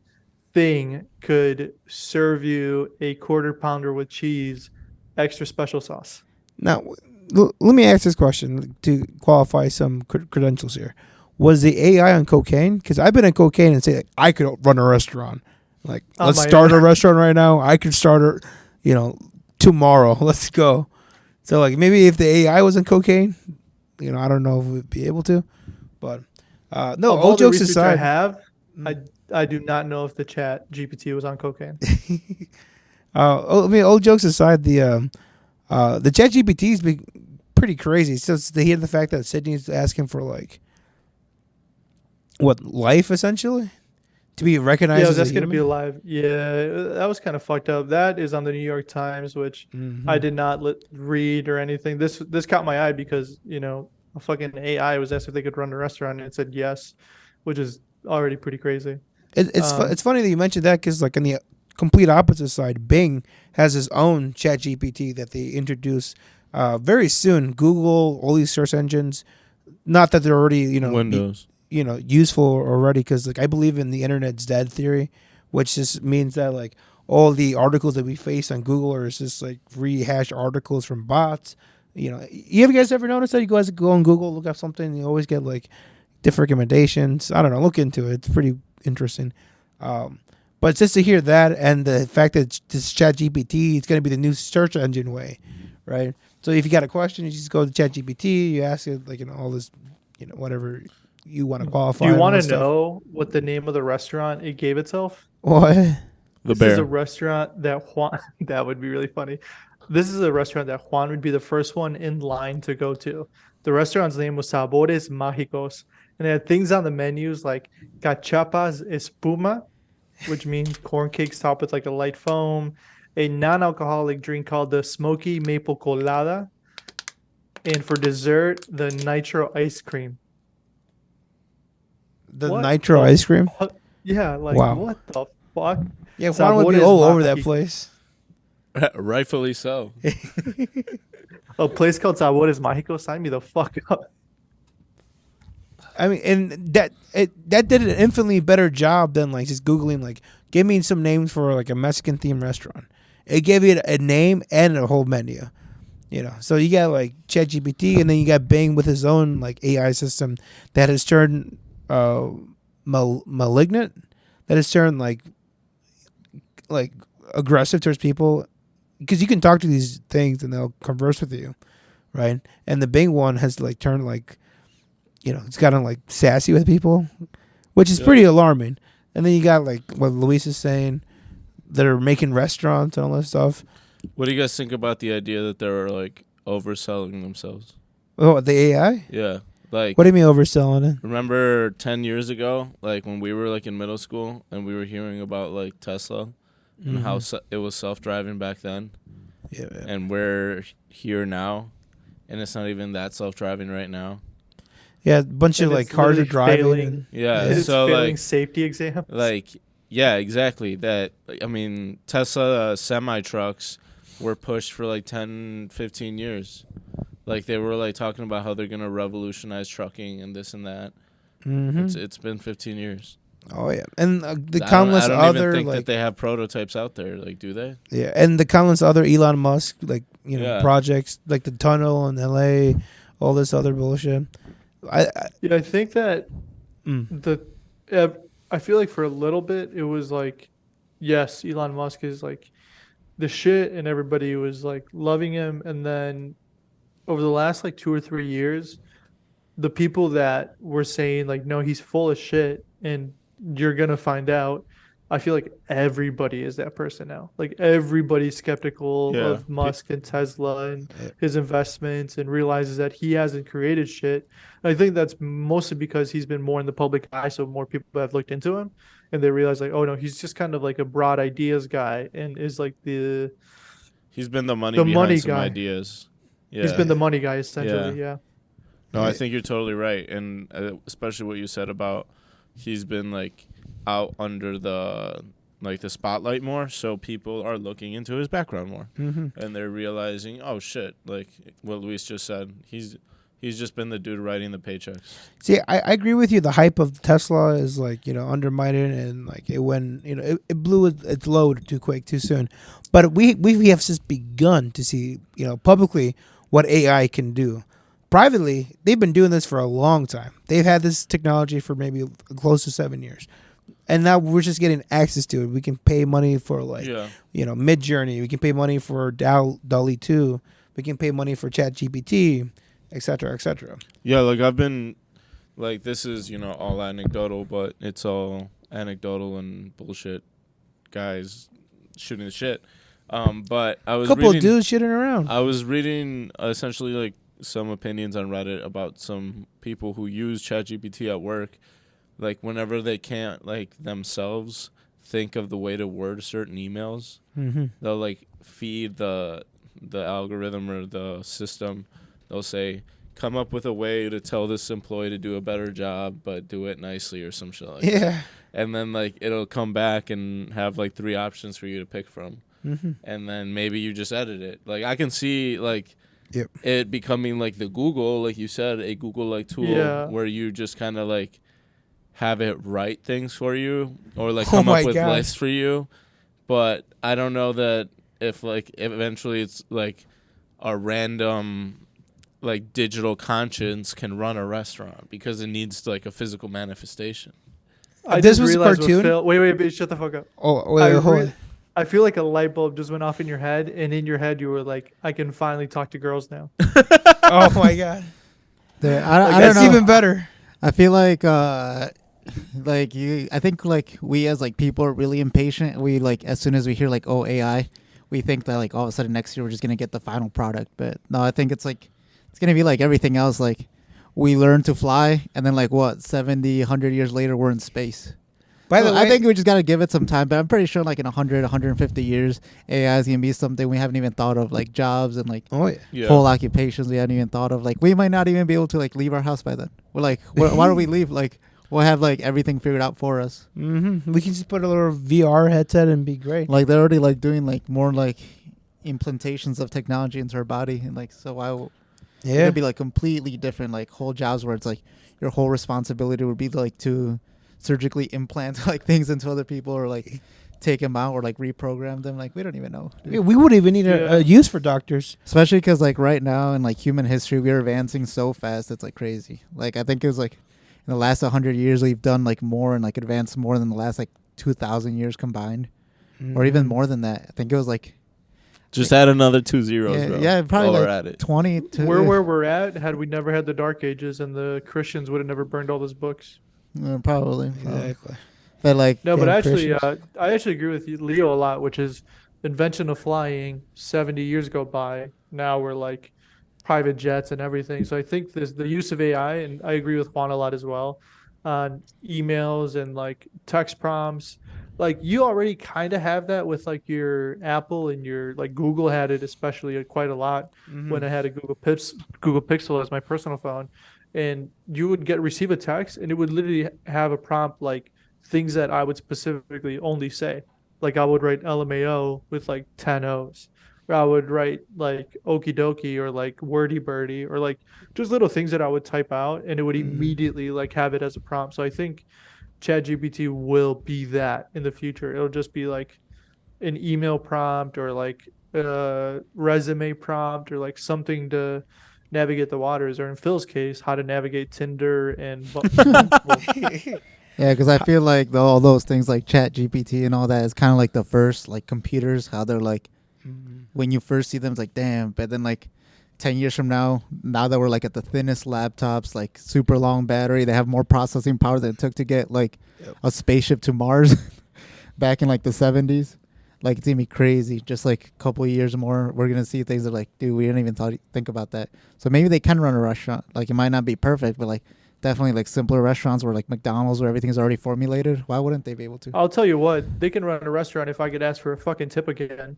thing could serve you a quarter pounder with cheese, extra special sauce? Now, let me ask this question to qualify some credentials here. Was the AI on cocaine? Because I've been on cocaine and say like, I could run a restaurant. Like, let's start a restaurant right now. I could start it, tomorrow. Let's go. So like maybe if the AI was on cocaine, I don't know if we'd be able to. But no, all jokes aside, I do not know if the chat GPT was on cocaine. all jokes aside, the chat GPT has been pretty crazy. So to hear the fact that Sydney's asking for like life essentially to be recognized. Yeah, as that's a going to be human? alive. Yeah, that was kind of fucked up. That is on the New York Times, which I did not read or anything. This caught my eye because a fucking AI was asked if they could run a restaurant and it said yes, which is already pretty crazy. It's funny that you mentioned that because like on the complete opposite side, Bing has his own chat GPT that they introduce very soon. Google, all these search engines, not that they're already Windows. Useful already, because like I believe in the internet's dead theory, which just means that like all the articles that we face on Google are just like rehashed articles from bots. You guys ever notice that you guys go on Google, look up something, you always get like different recommendations? I don't know, look into it. It's pretty interesting. But just to hear that and the fact that this chat GPT is going to be the new search engine way, right? So if you got a question, you just go to chat GPT, you ask it like all this, whatever you want to qualify. Do you want to know what the name of the restaurant it gave itself? What? This is a restaurant that Juan. That would be really funny. This is a restaurant that Juan would be the first one in line to go to. The restaurant's name was Sabores Mágicos, and they had things on the menus like cachapas espuma, which means corn cakes topped with like a light foam, a non-alcoholic drink called the Smoky Maple Colada, and for dessert, the Nitro ice cream. Nitro ice cream? Yeah, like wow. What the fuck? Yeah, Juan would be all over that place. Rightfully so. A place called Sabores Mágicos, sign me the fuck up. I mean, and that did an infinitely better job than like just Googling like, give me some names for like a Mexican themed restaurant. It gave you a name and a whole menu. So you got like ChatGPT, and then you got Bing with his own like AI system that has turned malignant, that has turned like aggressive towards people, because you can talk to these things and they'll converse with you, right? And the Bing one has like turned like, it's gotten like sassy with people, which is pretty alarming. And then you got like what Luis is saying, that are making restaurants and all that stuff. What do you guys think about the idea that they're like overselling themselves? Oh, the AI? Yeah. Like, what do you mean overselling it? Remember 10 years ago, like when we were like in middle school and we were hearing about like Tesla and how it was self-driving back then? Yeah. And we're here now, and it's not even that self-driving right now. Yeah, a bunch of like cars are driving. It's so failing like safety exams. Like, yeah, exactly. That, I mean, Tesla semi-trucks were pushed for like 10, 15 years. Like they were like talking about how they're gonna revolutionize trucking and this and that. It's been 15 years. Oh yeah, and the countless I don't other even think like that they have prototypes out there. Like, do they? Yeah, and the countless other Elon Musk projects like the tunnel in L.A., all this other bullshit. I think that I feel like for a little bit it was like, yes, Elon Musk is like the shit, and everybody was like loving him, and then over the last like 2 or 3 years, the people that were saying like, no, he's full of shit and you're gonna find out, I feel like everybody is that person now. Like everybody's skeptical of Musk and Tesla and his investments, and realizes that he hasn't created shit. I think that's mostly because he's been more in the public eye, so more people have looked into him, and they realize like, oh no, he's just kind of like a broad ideas guy, and is like he's been the money behind some guy. Ideas. Yeah. He's been the money guy essentially. Yeah. No, I think you're totally right, and especially what you said about he's been like out under the like the spotlight more, so people are looking into his background more, Mm-hmm. and they're realizing, oh shit, like what Luis just said, he's just been the dude writing the paychecks. See, I agree with you. The hype of Tesla is like, undermined, and like it went, it blew its load too quick, too soon. But we have just begun to see, publicly what AI can do. Privately, they've been doing this for a long time. They've had this technology for maybe close to 7 years. And now we're just getting access to it. We can pay money for Mid-Journey. We can pay money for DALL-E 2. We can pay money for ChatGPT, et cetera, et cetera. Yeah, like I've been, like this is, all anecdotal, but it's all anecdotal and bullshit guys shooting the shit. But I was Couple of dudes shitting around. I was reading essentially like some opinions on Reddit about some people who use ChatGPT at work. Like whenever they can't like themselves think of the way to word certain emails, they'll like feed the algorithm or the system. They'll say, come up with a way to tell this employee to do a better job, but do it nicely or some shit like that. And then like it'll come back and have like 3 options for you to pick from. And then maybe you just edit it. Like I can see like it becoming like the Google, like you said, a Google-like tool where you just kind of like have it write things for you or like come up with lists for you. But I don't know that if like eventually it's like a random like digital conscience can run a restaurant because it needs like a physical manifestation. I this just was a realized cartoon. Wait, shut the fuck up. Oh, wait, hold on. I feel like a light bulb just went off in your head, and in your head you were like, I can finally talk to girls now. Oh my god. I don't That's know. even better. I feel like I think like we as like people are really impatient. We like as soon as we hear like AI, we think that like all of a sudden next year we're just gonna get the final product. But no, I think it's gonna be like everything else. Like we learn to fly, and then like 70, 100 years later we're in space. By the way, I think we just gotta give it some time. But I'm pretty sure like in 100, 150 years, AI is gonna be something we haven't even thought of, like jobs and like whole occupations we haven't even thought of. Like we might not even be able to like leave our house by then. We're like, why do we leave? Like we'll have like everything figured out for us. We can just put a little VR headset and be great. Like they're already like doing like more like implantations of technology into our body, and like so why it'd be like completely different like whole jobs where it's like your whole responsibility would be like to surgically implant like things into other people or like take them out or like reprogram them. Like we don't even know. We wouldn't even need a use for doctors, especially because like right now in like human history we are advancing so fast. It's like crazy. Like I think it was like in the last 100 years we've done like more and like advanced more than the last like 2,000 years combined, or even more than that. I think it was like just add another 2 zeros, bro. Yeah, probably like we're at it. 20 to where we're at, had we never had the Dark Ages, and the Christians would have never burned all those books. Probably. Exactly. But like no, but actually, I actually agree with you, Leo, a lot, which is invention of flying 70 years go by. Now we're like private jets and everything. So I think there's the use of AI, and I agree with Juan a lot as well, on emails and like text prompts. Like you already kind of have that with like your Apple and your like Google had it, especially quite a lot when I had a Google Pixel as my personal phone. And you would receive a text, and it would literally have a prompt like things that I would specifically only say. Like I would write LMAO with like 10 O's, or I would write like okie dokie or like wordy birdie, or like just little things that I would type out, and it would immediately like have it as a prompt. So I think ChatGPT will be that in the future. It'll just be like an email prompt or like a resume prompt or like something to navigate the waters, or in Phil's case, how to navigate Tinder and yeah, because I feel like all those things like ChatGPT and all that is kind of like the first like computers, how they're like when you first see them it's like damn, but then like 10 years from now that we're like at the thinnest laptops, like super long battery, they have more processing power than it took to get like a spaceship to Mars back in like the 70s. Like it's gonna be crazy. Just like a couple of years more, we're gonna see things that are like, dude, we didn't even think about that. So maybe they can run a restaurant. Like it might not be perfect, but like definitely like simpler restaurants where like McDonald's where everything's already formulated. Why wouldn't they be able to? I'll tell you what, they can run a restaurant if I could ask for a fucking tip again.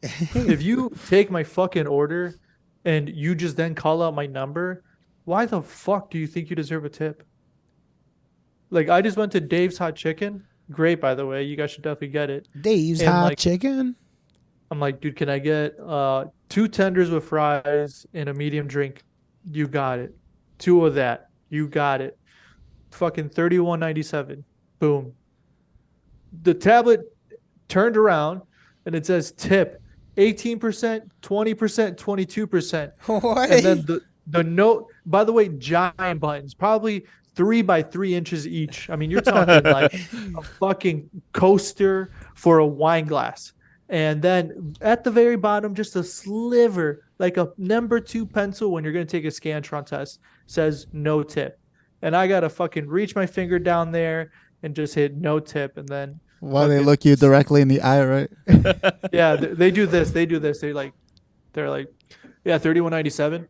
If you take my fucking order and you just then call out my number, why the fuck do you think you deserve a tip? Like I just went to Dave's Hot Chicken great, by the way. You guys should definitely get it. Dave's And, hot like, chicken. I'm like, dude, can I get 2 tenders with fries and a medium drink? You got it. 2 of that. You got it. Fucking $31.97. Boom. The tablet turned around and it says tip 18%, 20%, 22%. What? And then the note, by the way, giant buttons, probably 3 by 3 inches each. I mean, you're talking like a fucking coaster for a wine glass. And then at the very bottom, just a sliver, like a number 2 pencil when you're going to take a Scantron test, says no tip. And I got to fucking reach my finger down there and just hit no tip. And then Why they look you directly in the eye, right? yeah, they do this. They're like, yeah, $31.97.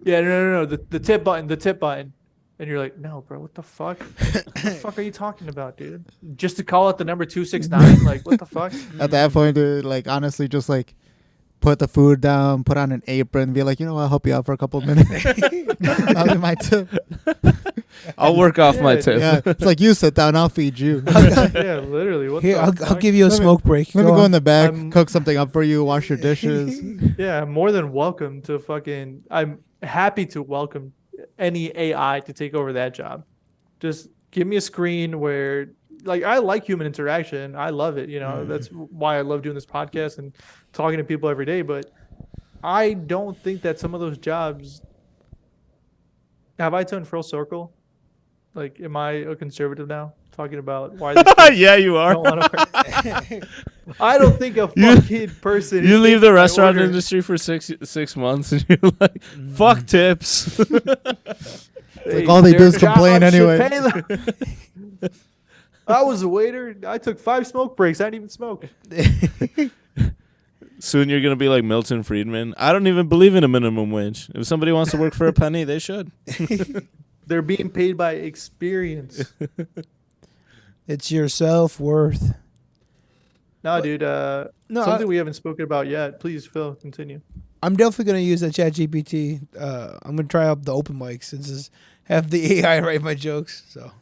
Yeah, no. The tip button. And you're like, no, bro, what the fuck? What the fuck are you talking about, dude? Just to call it the number 269? Like, what the fuck? At that point, dude, like honestly, just like put the food down, put on an apron, be like, I'll help you out for a couple of minutes. That'll be my tip. I'll work off my tip. Yeah, it's like you sit down, I'll feed you. Yeah, literally. What Here, the I'll fuck? give you a smoke break. Let me go in the back, I'm- cook something up for you, wash your dishes. Yeah, I'm more than welcome to fucking. I'm happy to welcome any AI to take over that job. Just give me a screen where, like, I like human interaction. I love it. That's why I love doing this podcast and talking to people every day. But I don't think that some of those jobs. Have I turned full circle? Like, am I a conservative now? Talking about why these kids Yeah, you are. don't want to work. I don't think a fucking person. You is leave the taking my restaurant order. industry for six months, and you're like, "Fuck tips." Like all they do is Derek, complain I should anyway. pay them. I was a waiter. I took 5 smoke breaks. I didn't even smoke. Soon you're gonna be like Milton Friedman. I don't even believe in a minimum wage. If somebody wants to work for a penny, they should. They're being paid by experience. It's your self-worth. No, dude. No, Something we haven't spoken about yet. Please, Phil, continue. I'm definitely going to use that ChatGPT. I'm going to try out the open mic since it's have the AI write my jokes. So,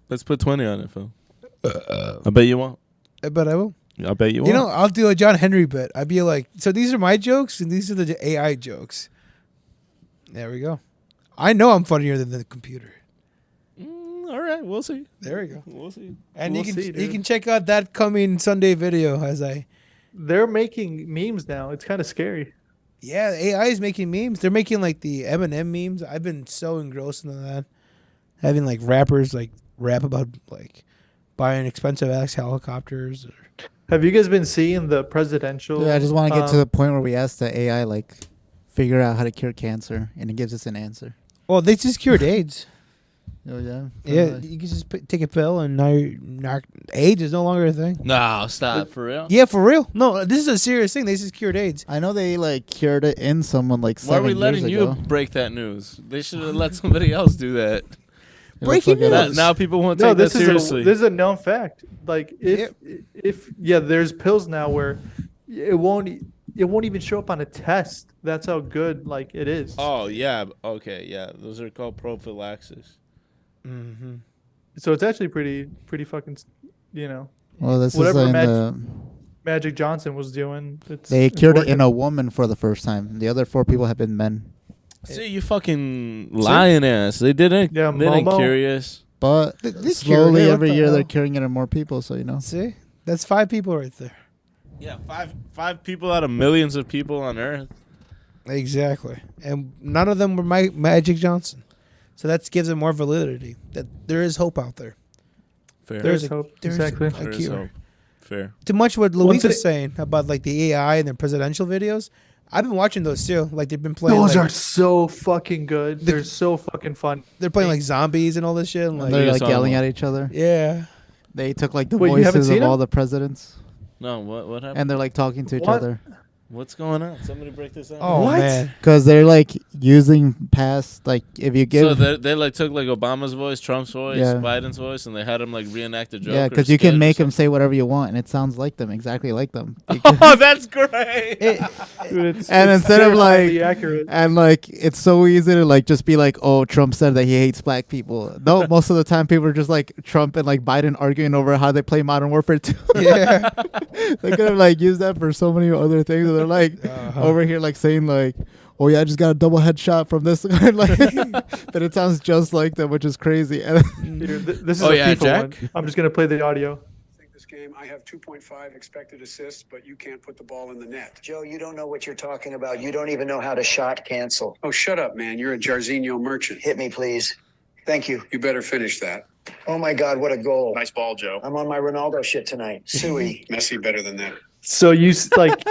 Let's put 20 on it, Phil. I bet you won't. but I will. I bet you won't. I'll do a John Henry bit. I'd be like, so these are my jokes and these are the AI jokes. There we go. I know I'm funnier than the computer. All right, we'll see. There we go. We'll see. And We'll you see, dude. can check out that coming Sunday video as I. They're making memes now. It's kind of scary. Yeah, AI is making memes. They're making like the Eminem memes. I've been so engrossed into that. Having like rappers like rap about like buying expensive ass helicopters. Have you guys been seeing the presidential? Yeah, I just want to get to the point where we ask the AI, like, figure out how to cure cancer, and it gives us an answer. Well, they just cured AIDS. Oh, yeah? Yeah, you can just take a pill and now you're not, AIDS is no longer a thing. No, stop. For real? Yeah, for real. No, this is a serious thing. They just cured AIDS. I know they, like, cured it in someone, like, Why are 7 we years letting you ago. break that news? They should have let somebody else do that. Breaking look it up. news. Now people won't No, take that this seriously. is a known fact. Like if there's pills now where it won't even show up on a test. That's how good like it is. Oh yeah, okay, yeah. Those are called prophylaxis. Mm-hmm. So it's actually pretty fucking, Well, this whatever is in Mag- the... Magic Johnson was doing. They cured it working. in a woman for the first time. The other 4 people have been men. See, you fucking lying ass. They didn't. Yeah, they didn't Momo. curious. But This slowly cured it, what every the year hell? they're curing it in more people, so, See? That's 5 people right there. Yeah, five people out of millions of people on Earth. Exactly. And none of them were Magic Johnson. So that gives it more validity. That there is hope out there. Fair. There's a- hope. there's Exactly. a There is cure. hope. Fair. Too much what Once Luis it- is saying about like the AI and their presidential videos. I've been watching those too. Like they've been playing. Those like, are so fucking good. They're so fucking fun. they're playing like zombies and all this shit. And, like, they're, like, saw yelling one. at each other. yeah. They took, like, the Wait, you haven't voices seen of all them? the presidents, No, what happened? and they're, like, talking to each What? other. What's going on? Somebody break this down. Oh man. Because they're like using past, like if you give. So they like took like Obama's voice, Trump's voice, Yeah. Biden's voice, and they had him like reenact a joke. Yeah, because you can make them say whatever you want, and it sounds like them, exactly like them. Oh, that's great. Dude, And instead of like, terrifyingly accurate. and like, it's so easy to like just be like, oh, Trump said that he hates black people. No, most of the time people are just like Trump and like Biden arguing over how they play Modern Warfare 2. Yeah. They could have like used that for so many other things. And they're like over here like saying like, oh yeah, I just got a double headshot from this guy. Like, but it sounds just like them, which is crazy. And Dude, this is Oh, a yeah, FIFA Jack? one. I'm just gonna play the audio. This game, I have 2.5 expected assists, but you can't put the ball in the net. Joe, you don't know what you're talking about. You don't even know how to shot cancel. Oh, shut up, man. You're a Jarzinho merchant. Hit me, please. Thank you. You better finish that. Oh my God, what a goal. Nice ball, Joe. I'm on my Ronaldo shit tonight. Suey. Messi better than that. So like,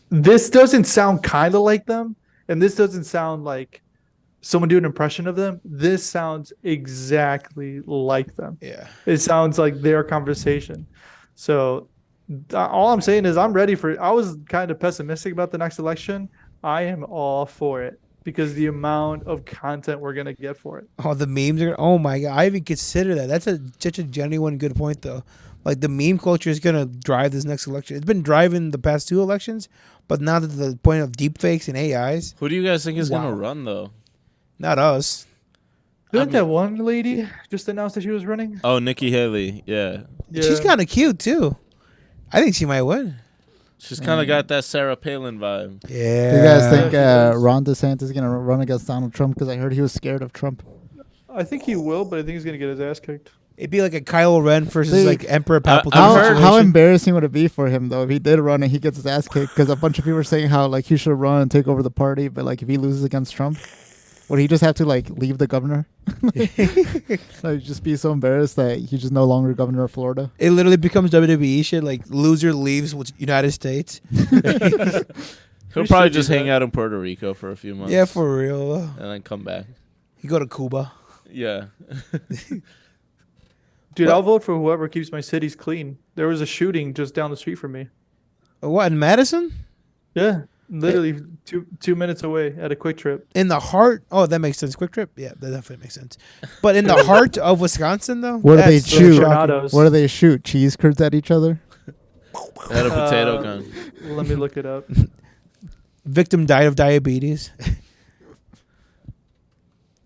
this doesn't sound kind of like them, and this doesn't sound like someone do an impression of them. This sounds exactly like them. Yeah. It sounds like their conversation. So all I'm saying is I'm ready for it. I was kind of pessimistic about the next election. I am all for it because the amount of content we're going to get for it. Oh, the memes are. Oh my God, I even consider that. That's such a genuine good point though. Like the meme culture is gonna drive this next election. It's been driving the past 2 elections, but now that the point of deepfakes and AIs, Who do you guys think is gonna run though? not us. Didn't that one lady just announced that she was running? Oh, Nikki Haley. Yeah, She's kind of cute too. I think she might win. she's kind of got that Sarah Palin vibe. Yeah. do you guys think Yeah, she is. Ron DeSantis is gonna run against Donald Trump? Because I heard he was scared of Trump. I think he will, but I think he's going to get his ass kicked. It'd be like a Kylo Ren versus Dude, like Emperor Palpatine. How, heard- how embarrassing would it be for him though if he did run and he gets his ass kicked? Because a bunch of people are saying how like he should run and take over the party, but like if he loses against Trump, would he just have to like leave the governor? Like just be so embarrassed that he's just no longer governor of Florida. It literally becomes WWE shit. Like loser leaves with United States. He'll We probably should do just hang that. out in Puerto Rico for a few months. Yeah, for real. and then come back. You go to Cuba. Yeah. Dude, I'll vote for whoever keeps my cities clean. There was a shooting just down the street from me. What in Madison? Yeah, literally 2 minutes away at a Quick Trip. In the heart? Oh, that makes sense. Quick Trip? Yeah, that definitely makes sense. But in the heart of Wisconsin, though? What do they That's shoot? shocking. Tornadoes. What do they shoot? Cheese curds at each other? They had a potato Uh, gun. Let me look it up. Victim died of diabetes.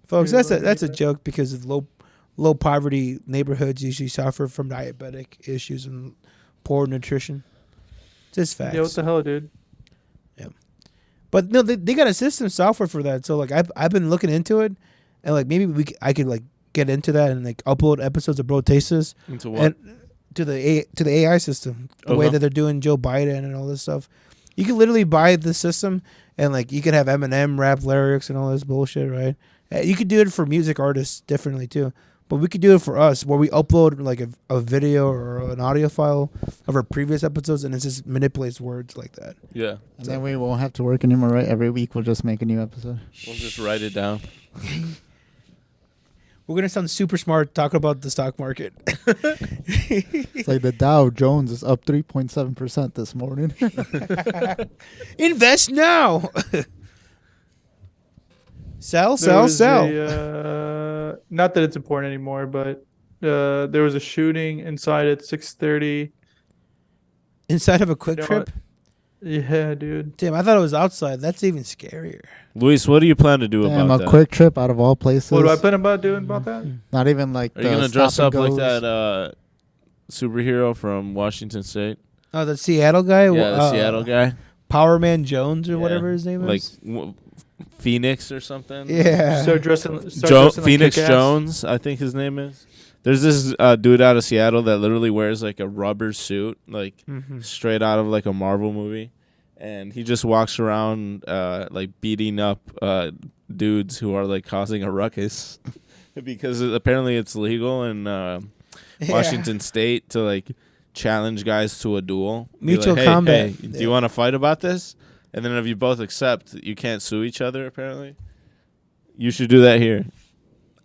Folks, that's a joke because of low poverty neighborhoods usually suffer from diabetic issues and poor nutrition. Just facts. Yeah, what the hell, dude? But no, they got a system software for that. So like I've been looking into it, and like maybe I could like get into that and like upload episodes of Bro Taste This Into what? and to the AI system, the way Okay. that they're doing Joe Biden and all this stuff. You can literally buy the system and like you can have Eminem rap lyrics and all this bullshit, right? You could do it for music artists differently too. But we could do it for us where we upload like a video or an audio file of our previous episodes and it just manipulates words like that. Yeah. And then we won't have to work anymore, right? Every week we'll just make a new episode. We'll just write it down. We're gonna sound super smart talking about the stock market. It's like the Dow Jones is up 3.7% this morning. Invest now. Sell. Not that it's important anymore, but there was a shooting inside at 6:30. Inside of a quick You know trip. Yeah, dude. Damn, I thought it was outside. That's even scarier. Luis, what do you plan to do Damn, about a that? quick trip out of all places. What do I plan about doing about that? Not even like Are you the gonna dress stop up and like goes. that superhero from Washington State? Oh, the Seattle guy. Yeah, the Seattle guy. Power Man Jones or Yeah. whatever his name Like is. Phoenix or something. Yeah. Start dressing like Phoenix Kick-Ass. Jones, I think his name is. There's this dude out of Seattle that literally wears like a rubber suit, like straight out of like a Marvel movie, and he just walks around like beating up dudes who are like causing a ruckus because apparently it's legal in Washington State to like challenge guys to a duel. Be Mutual like, hey, combat. Hey, do you want to fight about this? And then if you both accept, you can't sue each other. Apparently, you should do that here.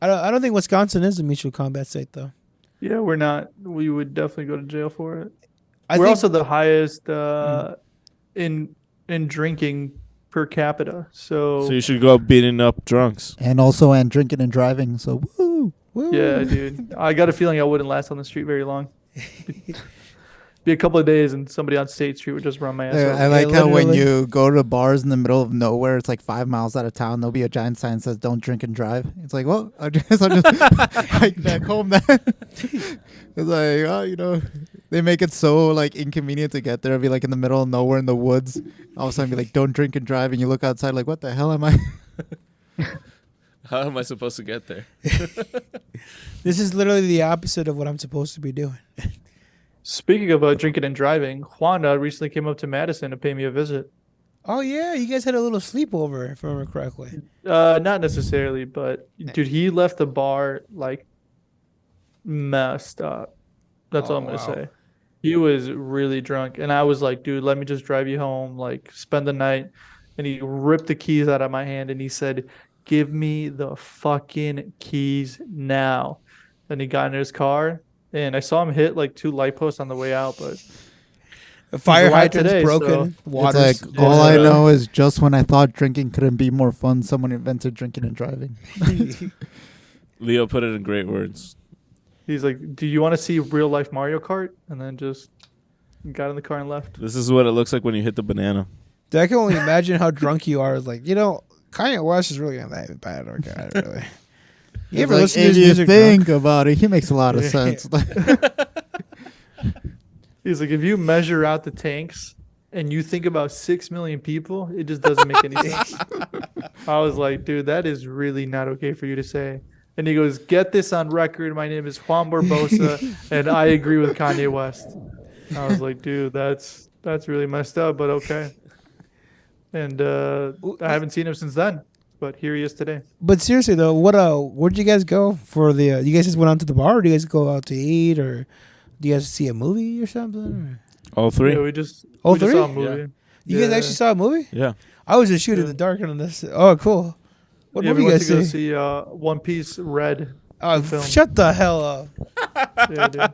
I don't think Wisconsin is a mutual combat state though. Yeah, we're not. We would definitely go to jail for it. I We're think also the highest in in drinking per capita. So you should go beating up drunks. And also drinking and driving. So woo. yeah, dude. I got a feeling I wouldn't last on the street very long. Be a couple of days and somebody on State Street would just run my ass over. I like how when you go to bars in the middle of nowhere, it's like 5 miles out of town, there'll be a giant sign that says "Don't drink and drive." It's like, well, I'll just like back home then. It's like, oh, you know, they make it so like inconvenient to get there. It'll be like in the middle of nowhere in the woods. All of a sudden, be like, "Don't drink and drive," and you look outside like, what the hell am I? How am I supposed to get there? This is literally the opposite of what I'm supposed to be doing. Speaking of drinking and driving, Juan recently came up to Madison to pay me a visit. Oh yeah, you guys had a little sleepover, if I remember correctly. Not necessarily, but dude, he left the bar like messed up. That's all I'm gonna say. He was really drunk, and I was like, dude, let me just drive you home, like spend the night. And he ripped the keys out of my hand and he said, "Give me the fucking keys now." Then he got in his car. And I saw him hit like 2 light posts on the way out, but a fire hydrant's today, broken. So. Water's, it's like all I know is just when I thought drinking couldn't be more fun, someone invented drinking and driving. Leo put it in great words. He's like, "Do you want to see real life Mario Kart?" And then just got in the car and left. This is what it looks like when you hit the banana. I can only imagine how drunk you are. Like, you know, Kanye West is really not that bad, okay, really. You ever like, listen to his if you music think drunk? about it, he makes a lot of sense. He's like, if you measure out the tanks and you think about 6 million people, it just doesn't make any sense. I was like, dude, that is really not okay for you to say. And he goes, "Get this on record. My name is Juan Barbosa, and I agree with Kanye West." I was like, dude, that's really messed up, but okay. And I haven't seen him since then. But here he is today. But seriously though, where'd you guys go for the? You guys just went out to the bar, or do you guys go out to eat, or do you guys see a movie or something? All three? Yeah, we just All just three? saw a movie. You guys actually saw a movie? Yeah. I was just shooting in the dark on this. Oh, cool. What movie we you went guys to go see? see One Piece Red. Oh, film. shut the hell up! Yeah, dude.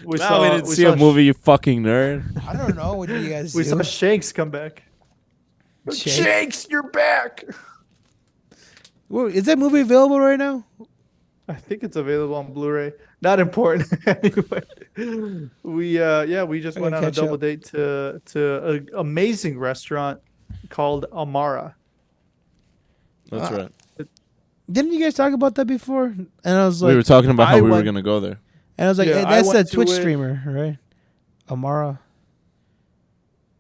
We We didn't see a movie, you fucking nerd. I don't know. What did you guys We do? saw Shanks come back. Shanks, you're back. Well, is that movie available right now? I think it's available on Blu-ray. Not important. Anyway, we just went on a double date to an amazing restaurant called Amara. That's right. Didn't you guys talk about that before? And I was like, We were talking about how I we were went- going to go there. and I was like, Yeah, hey, I that's went that to Twitch it- streamer, right? Amara.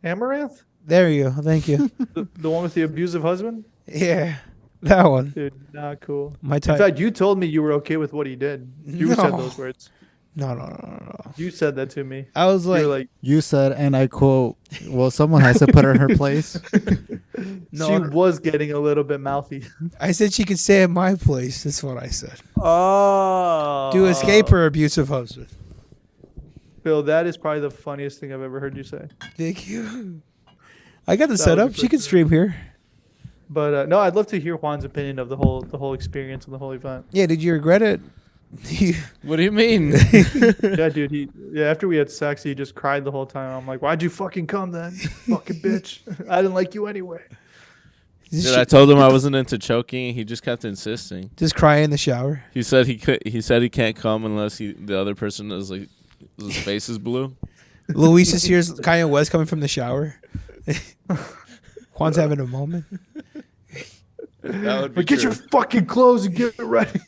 Amaranth, There you go. Thank you. the one with the abusive husband. Yeah, that one. Dude, not cool. My In type. fact, you told me you were okay with what he did. You said No. those words. No. You said that to me. I was You were like, like, You said, and I quote, well, someone has to put her in her place. no. she was getting a little bit mouthy. I said she could stay at my place. That's what I said. Oh. To escape her abusive husband. Phil, that is probably the funniest thing I've ever heard you say. Thank you. I got the That setup. was a She can good stream here. But no, I'd love to hear Juan's opinion of the whole experience and the whole event. Yeah, did you regret it? What do you mean? Yeah, dude. After we had sex, he just cried the whole time. I'm like, "Why'd you fucking come then, fucking bitch? I didn't like you anyway." Dude, I told him I wasn't into choking. He just kept insisting. Just cry in the shower. He said he could. He said he can't come unless the other person is like his face is blue. Luis is here's Kanye West coming from the shower. Juan's having a moment. That would be But get true. your fucking clothes and get ready.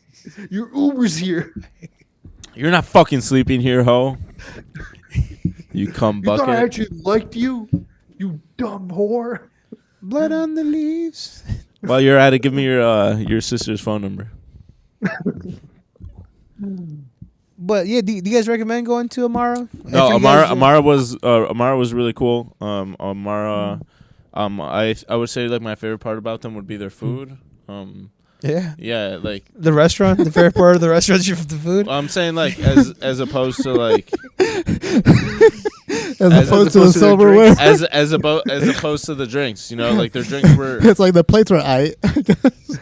Your Uber's here. You're not fucking sleeping here, ho. You cum You thought I bucket. actually liked you, you dumb whore. Blood on the leaves. While you're at it, give me your sister's phone number. But yeah, do you guys recommend going to Amara? No, If you guys Amara was really cool. Amara, I would say like my favorite part about them would be their food. Yeah. Yeah, like The restaurant, the favorite part of the restaurant is the food. I'm saying like as opposed to like As opposed to the their silverware. as opposed to the drinks, you know, like their drinks were. It's like the plates were I guess.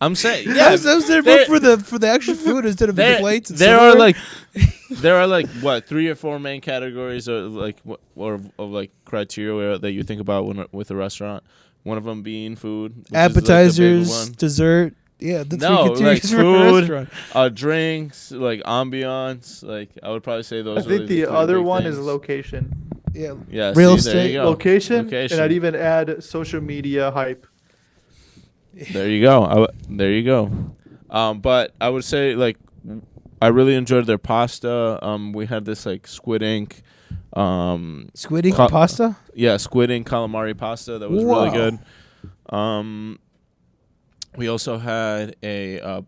I'm saying Yeah, yeah, I was there they're- for the extra food instead of the plates. And there are silverware. like there are like what 3 or 4 main categories of like of like criteria that you think about with a restaurant. One of them being food, which appetizers, is, like, the big one. dessert. Yeah, the No, three like categories for a food, restaurant. drinks, like ambiance. Like I would probably say those. I are think like the 3 other big one things. is location. Yeah, Yeah, real see, there you estate, go. Location, and I'd even add social media hype. There you go. There you go. But I would say like I really enjoyed their pasta. We had this like squid ink. Squid ink pasta. Yeah, squid ink calamari pasta that was really good. We also had a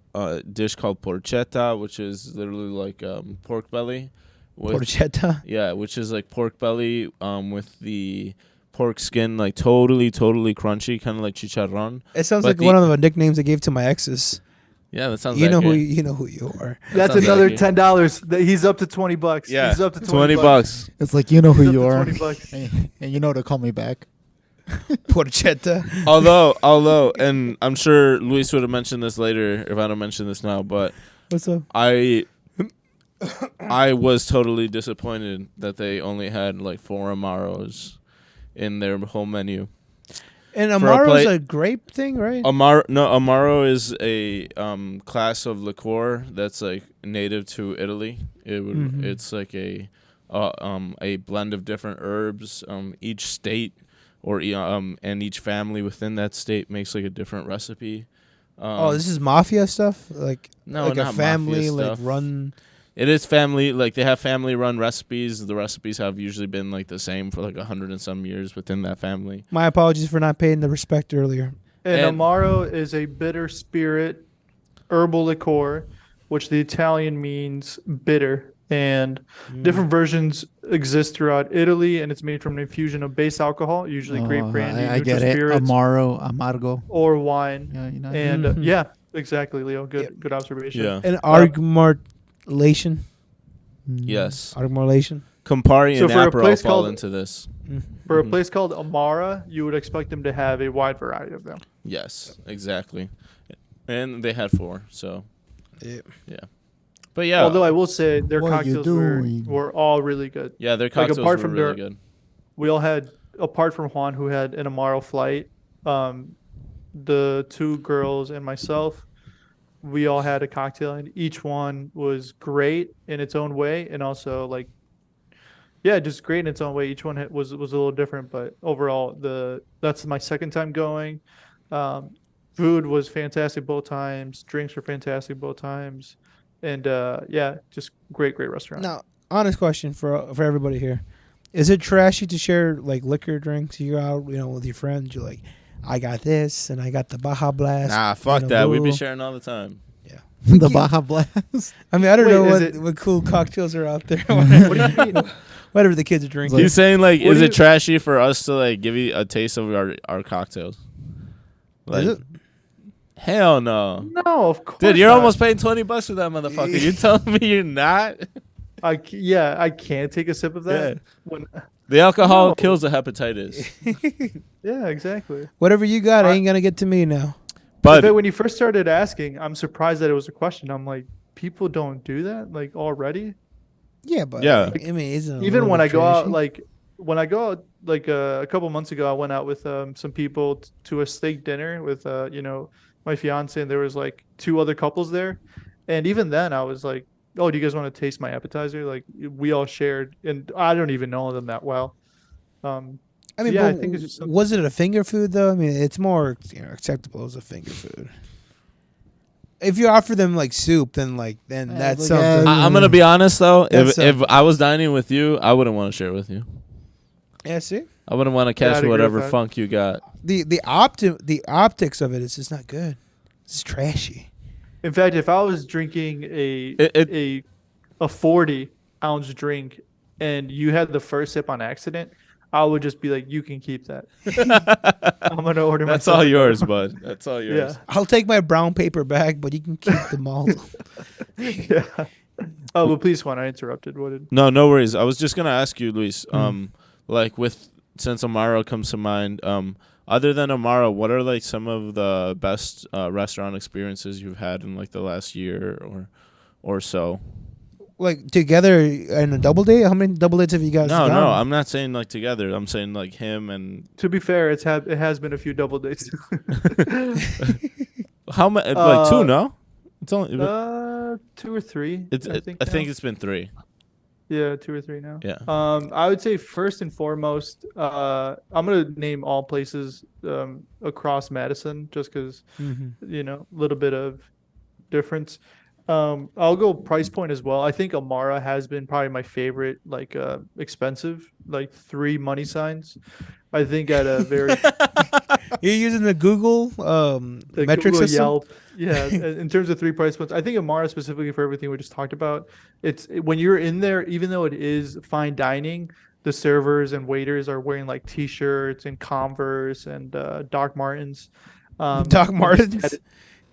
dish called porchetta, which is literally like pork belly. Porchetta. Yeah, which is like pork belly with the pork skin like totally crunchy, kind of like chicharrón. It sounds like one of the nicknames I gave to my exes. Yeah, that sounds. You know who you are. That's another $10. He's up to $20. Yeah, he's up to $20. It's like you know who you are, $20. and you know to call me back. Porchetta. Although, and I'm sure Luis would have mentioned this later if I don't mention this now, but what's up? I was totally disappointed that they only had like 4 Amaros in their whole menu. And Amaro's a grape thing, right? Amaro is a class of liqueur that's like native to Italy. It's like a blend of different herbs. Each state and each family within that state makes like a different recipe. This is mafia stuff, like not a family like stuff. run. It is family, like they have family-run recipes. The recipes have usually been like the same for like 100 and some years within that family. My apologies for not paying the respect earlier. And Amaro is a bitter spirit herbal liqueur, which the Italian means bitter. And different versions exist throughout Italy, and it's made from an infusion of base alcohol, usually grape brandy, I get it. spirits, Amaro, amargo, or wine. Yeah, you know. And yeah, exactly, Leo. Good observation. Yeah. And argumentation. Yes. Argumentation. Campari So and for a Aperol place fall called- into this. For a place called Amara, you would expect them to have a wide variety of them. Yes, exactly. And they had 4, so. Yeah. But yeah. Although I will say their What you cocktails doing? were all really good. Yeah, their cocktails apart were from really their- good. We all had, apart from Juan, who had an Amaro flight, the 2 girls and myself, we all had a cocktail, and each one was great in its own way, and also like, yeah, just great in its own way. Each one was a little different, but overall, that's my second time going. Food was fantastic both times. Drinks were fantastic both times, and yeah, just great restaurant. Now, honest question for everybody here: is it trashy to share like liquor drinks? You go out, with your friends. You're like, I got this, and I got the Baja Blast. Nah, fuck that. We be sharing all the time. Yeah. The Baja Blast. I mean, I don't know Wait, what cool cocktails are out there. What do you mean? Whatever the kids are drinking. He's saying like, What is do it you- trashy for us to like give you a taste of our cocktails? Like, Is it? Hell no. No, of course. Dude, you're not. almost paying $20 for that motherfucker. You telling me you're not? I can't take a sip of that. When, The alcohol No. kills the hepatitis. yeah, exactly. Whatever you got ain't gonna get to me now. But But when you first started asking, I'm surprised that it was a question. I'm like, people don't do that like already. Yeah, but Yeah. I mean, isn't it a Even little when bit I go out, trashy? like a couple months ago, I went out with some people to a steak dinner with my fiance, and there was like 2 other couples there, and even then I was like, oh, do you guys want to taste my appetizer? Like we all shared, and I don't even know them that well. I mean, yeah, I but think it's just something- was it a finger food though? I mean, it's more acceptable as a finger food. If you offer them like soup, then that's but yeah, something. I'm gonna be honest though. That's If I was dining with you, I wouldn't want to share with you. Yeah, see, I wouldn't want to Yeah, I'd catch agree whatever with that. funk you got. the optics of it is just not good. It's trashy. In fact, if I was drinking a 40-ounce drink and you had the first sip on accident, I would just be like, you can keep that. I'm gonna order That's myself all another yours, one. bud. That's all yours. Yeah. I'll take my brown paper bag, but you can keep the malt. Yeah. Oh, well, please, Juan, I interrupted. What did? No worries. I was just gonna ask you, Luis. Hmm. Like since Amara comes to mind, other than Amara, what are like some of the best restaurant experiences you've had in like the last year or so? Like together in a double date? How many double dates have you guys No, done? no, I'm not saying like together. I'm saying like him and To be fair, it has been a few double dates. how many? Like two? No, it's only. 2 or 3. I think it's been 3. Yeah, 2 or 3 now. Yeah. I would say first and foremost, I'm gonna name all places across Madison, just because a little bit of difference. I'll go price point as well. I think Amara has been probably my favorite, like expensive, like 3 money signs. I think at a very You're using the Google the metric Google system? Yelp. Yeah, in terms of 3 price points, I think Amara specifically for everything we just talked about. It's when you're in there, even though it is fine dining, the servers and waiters are wearing like T-shirts and Converse and Doc Martens. Doc Martens?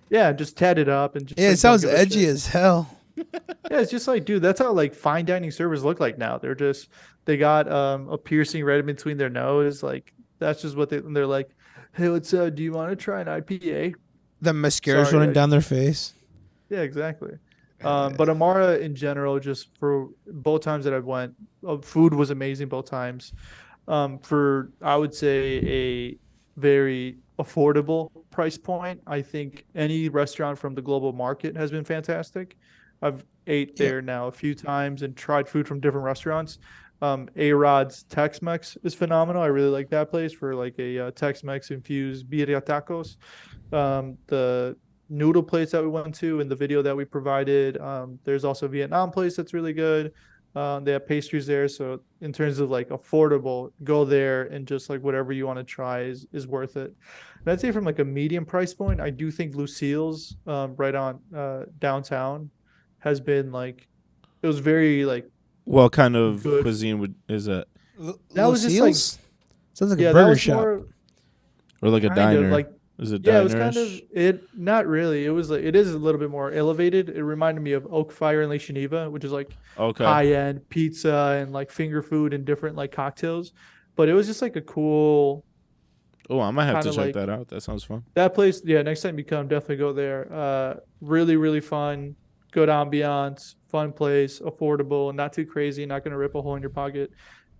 Yeah, just tatted up and just. Yeah, like, it sounds don't give a edgy shit. as hell. Yeah, it's just like, dude, that's how like fine dining servers look like now. They got a piercing right in between their nose. Like that's just what they're like. Hey, what's up? Do you want to try an IPA? The mascara's Sorry, running down their face. Yeah, exactly. But Amara in general, just for both times that I went, food was amazing both times. For I would say a very affordable price point, I think any restaurant from the global market has been fantastic. I've ate there now a few times and tried food from different restaurants. A-Rod's Tex-Mex is phenomenal. I really like that place for like a Tex-Mex infused birria tacos. The noodle place that we went to and the video that we provided. There's also a Vietnam place that's really good. They have pastries there. So in terms of like affordable, go there and just like whatever you want to try is worth it. And I'd say from like a medium price point, I do think Lucille's right on downtown has been like, it was very like, What kind of good. cuisine is that? That was just like, sounds like yeah, a that burger was shop. more Or like a kind diner? of like, Is it yeah, it was dinerish? kind of not really. It was like it is a little bit more elevated. It reminded me of Oak Fire in Lake Geneva, which is like Okay. high end pizza and like finger food and different like cocktails. But it was just like a cool Oh, I might have to kinda check like- that out. That sounds fun. that place. Yeah, next time you come, definitely go there. Really, really fun, good ambiance, fun place, affordable, not too crazy, not gonna rip a hole in your pocket.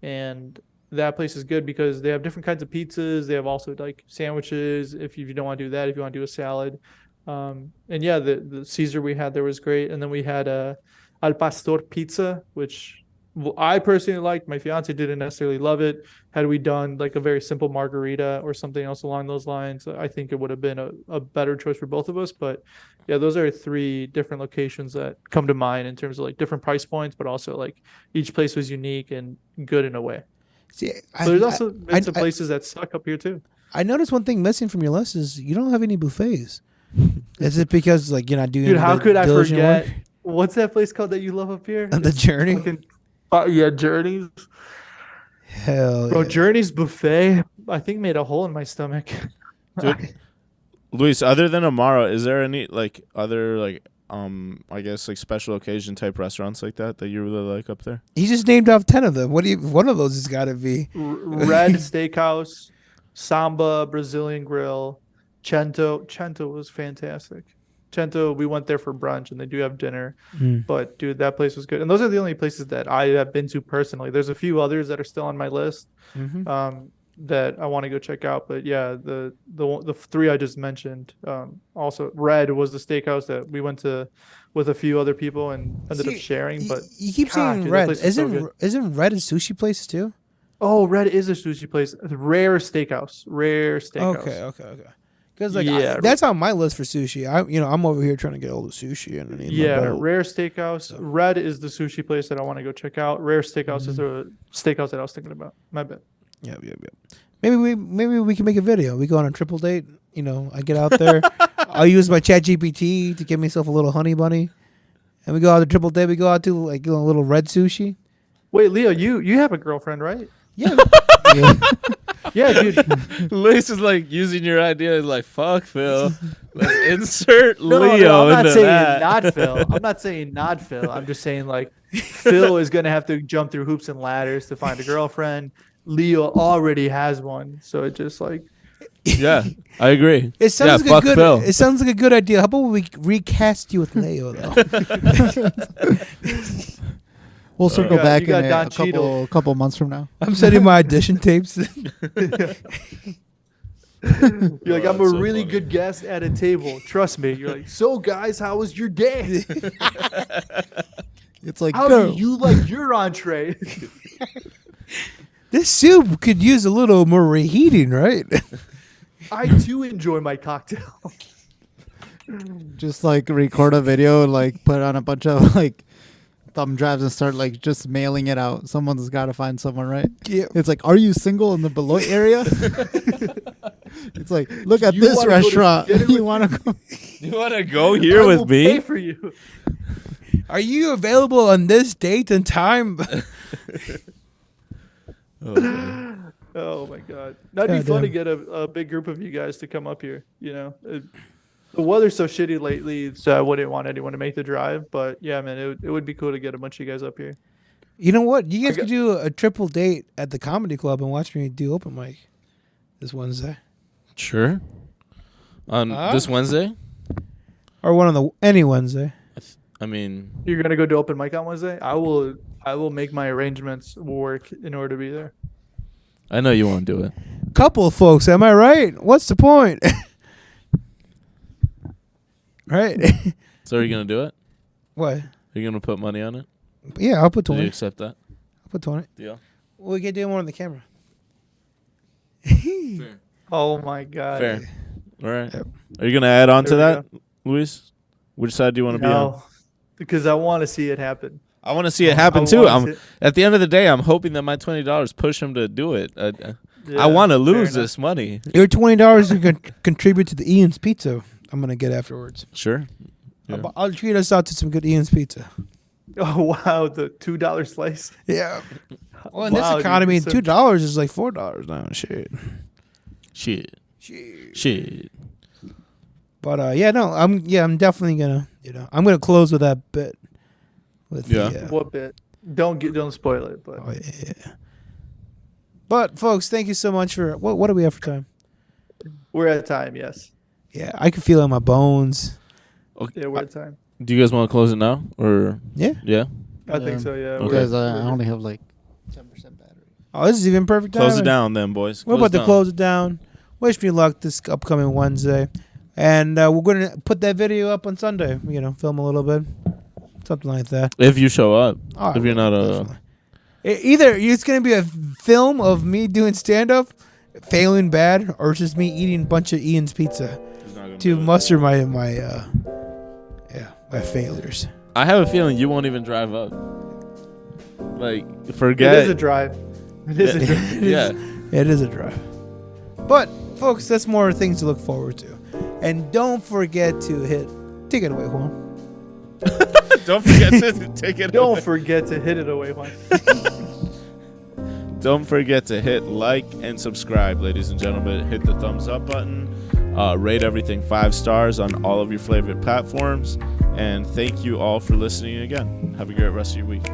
And that place is good because they have different kinds of pizzas. They have also like sandwiches if you don't want to do that, if you want to do a salad. And yeah, the Caesar we had there was great. And then we had a Al Pastor pizza, which I personally liked. My fiance didn't necessarily love it. Had we done like a very simple margarita or something else along those lines, I think it would have been a better choice for both of us. But yeah, those are 3 different locations that come to mind in terms of like different price points, but also like each place was unique and good in a way. See, So there's also been some places that suck up here too. I noticed one thing missing from your list is you don't have any buffets. Is it because like you're not doing? Dude, how the could I diligent forget? work? What's that place called that you love up here? The Journey. Fucking, yeah, Journeys. Hell Bro, yeah. Journeys buffet, I think made a hole in my stomach. Dude, Luis, other than Amara, is there any like other like I guess like special occasion type restaurants like that you really like up there? He just named off 10 of them. One of those has got to be Red Steakhouse, Samba Brazilian Grill, Cento. Cento was fantastic. Cento, we went there for brunch and they do have dinner. But dude, that place was good. And those are the only places that I have been to personally. There's a few others that are still on my list that I want to go check out. But yeah, the 3 I just mentioned. Also, Red was the steakhouse that we went to with a few other people and ended up sharing. But you keep God, saying dude, that Red. place is so good. Isn't Red a sushi place too? Oh, Red is a sushi place. Rare Steakhouse. Okay. Because like Yeah. that's on my list for sushi. I'm over here trying to get all the sushi and I need my Yeah, bowl. Rare Steakhouse. Red is the sushi place that I want to go check out. Rare Steakhouse is a steakhouse that I was thinking about. My bad. Yeah. Maybe we can make a video. We go on a triple date. I get out there. I'll use my Chat GPT to get myself a little honey bunny, and we go out to triple date. We go out to like a little red sushi. Wait, Leo, you have a girlfriend, right? Yeah. Yeah, dude. Luis is like using your idea. He's like, "Fuck Phil, let's insert No, Leo I'm not into saying that." not Phil. I'm not saying not Phil. I'm just saying like Phil is gonna have to jump through hoops and ladders to find a girlfriend. Leo already has one, so it just like Yeah, I agree. It sounds yeah, like fuck a good. Phil. It sounds like a good idea. How about we recast you with Leo though? We'll circle got- back you got in Don a Cheadle. couple months from now. I'm sending my audition tapes. You're like, I'm a that's so really funny. good guest at a table. Trust me. You're like, so guys, how was your day? It's like, How go. do you like your entree? This soup could use a little more reheating, right? I too enjoy my cocktail. Just like record a video and like put on a bunch of like thumb drives and start like just mailing it out. Someone's got to find someone, right? Yeah. It's like, are you single in the Beloit area? It's like, look at You this wanna go to restaurant. dinner You with want to go? You want to go here I with will pay me? for you. Are you available on this date and time? Oh my god, that'd be God fun to damn. get a big group of you guys to come up here. You know, the weather's so shitty lately, so I wouldn't want anyone to make the drive. But yeah, man, it would be cool to get a bunch of you guys up here. You know what? You guys Okay. could do a triple date at the comedy club and watch me do open mic this Wednesday. Sure. On this Wednesday? Or any Wednesday. I mean, You're gonna go do open mic on Wednesday. I will make my arrangements work in order to be there. I know you won't do it. Couple of folks, am I right? What's the point? Right? So are you going to do it? What? Are you going to put money on it? Yeah, I'll put Do 20. you accept that? I'll put 20. Deal. Well, we can do more on the camera. Oh my god. Fair. All right. Yep. Are you going to add on to There we that, Luis? Which side do you want to be on? No, because I want to see it happen. I want to see it happen too. wanna I'm see it. at the end of the day, I'm hoping that my $20 push him to do it. Yeah, I want to fair lose enough. this money. Your $20 you can contribute to the Ian's Pizza I'm going to get afterwards. Sure. Yeah. I'll treat us out to some good Ian's Pizza. Oh wow, the $2 slice. Yeah. Well, in Wow, this dude, economy, so- $2 is like $4 now. Shit. Shit. But yeah, no, I'm definitely gonna, I'm gonna close with that bit. With Yeah. the, What bit? Don't spoil it. But oh yeah. But folks, thank you so much for what do we have for time? we're at time. Yes. Yeah, I can feel it in my bones. Yeah, we're at time. Do you guys want to close it now or Yeah. yeah? I think so. Yeah. Okay. Because I only have like 10% battery. Oh, this is even perfect time. Close it down then, boys. We're about to close it down. Wish me luck this upcoming Wednesday, and we're gonna put that video up on Sunday. Film a little bit, something like that. If you show up. Oh, If you're not definitely. Either it's gonna be a film of me doing stand up, failing bad, or it's just me eating a bunch of Ian's pizza to muster my failures. I have a feeling you won't even drive up. Like, It forget. is a drive. It is a drive. Yeah. It is a drive. But folks, that's more things to look forward to, and don't forget to take it away, Juan. Don't forget to take it. Don't away. forget to hit it away, Juan. Don't forget to hit like and subscribe, ladies and gentlemen. Hit the thumbs up button. Rate everything 5 stars on all of your favorite platforms. And thank you all for listening again. Have a great rest of your week.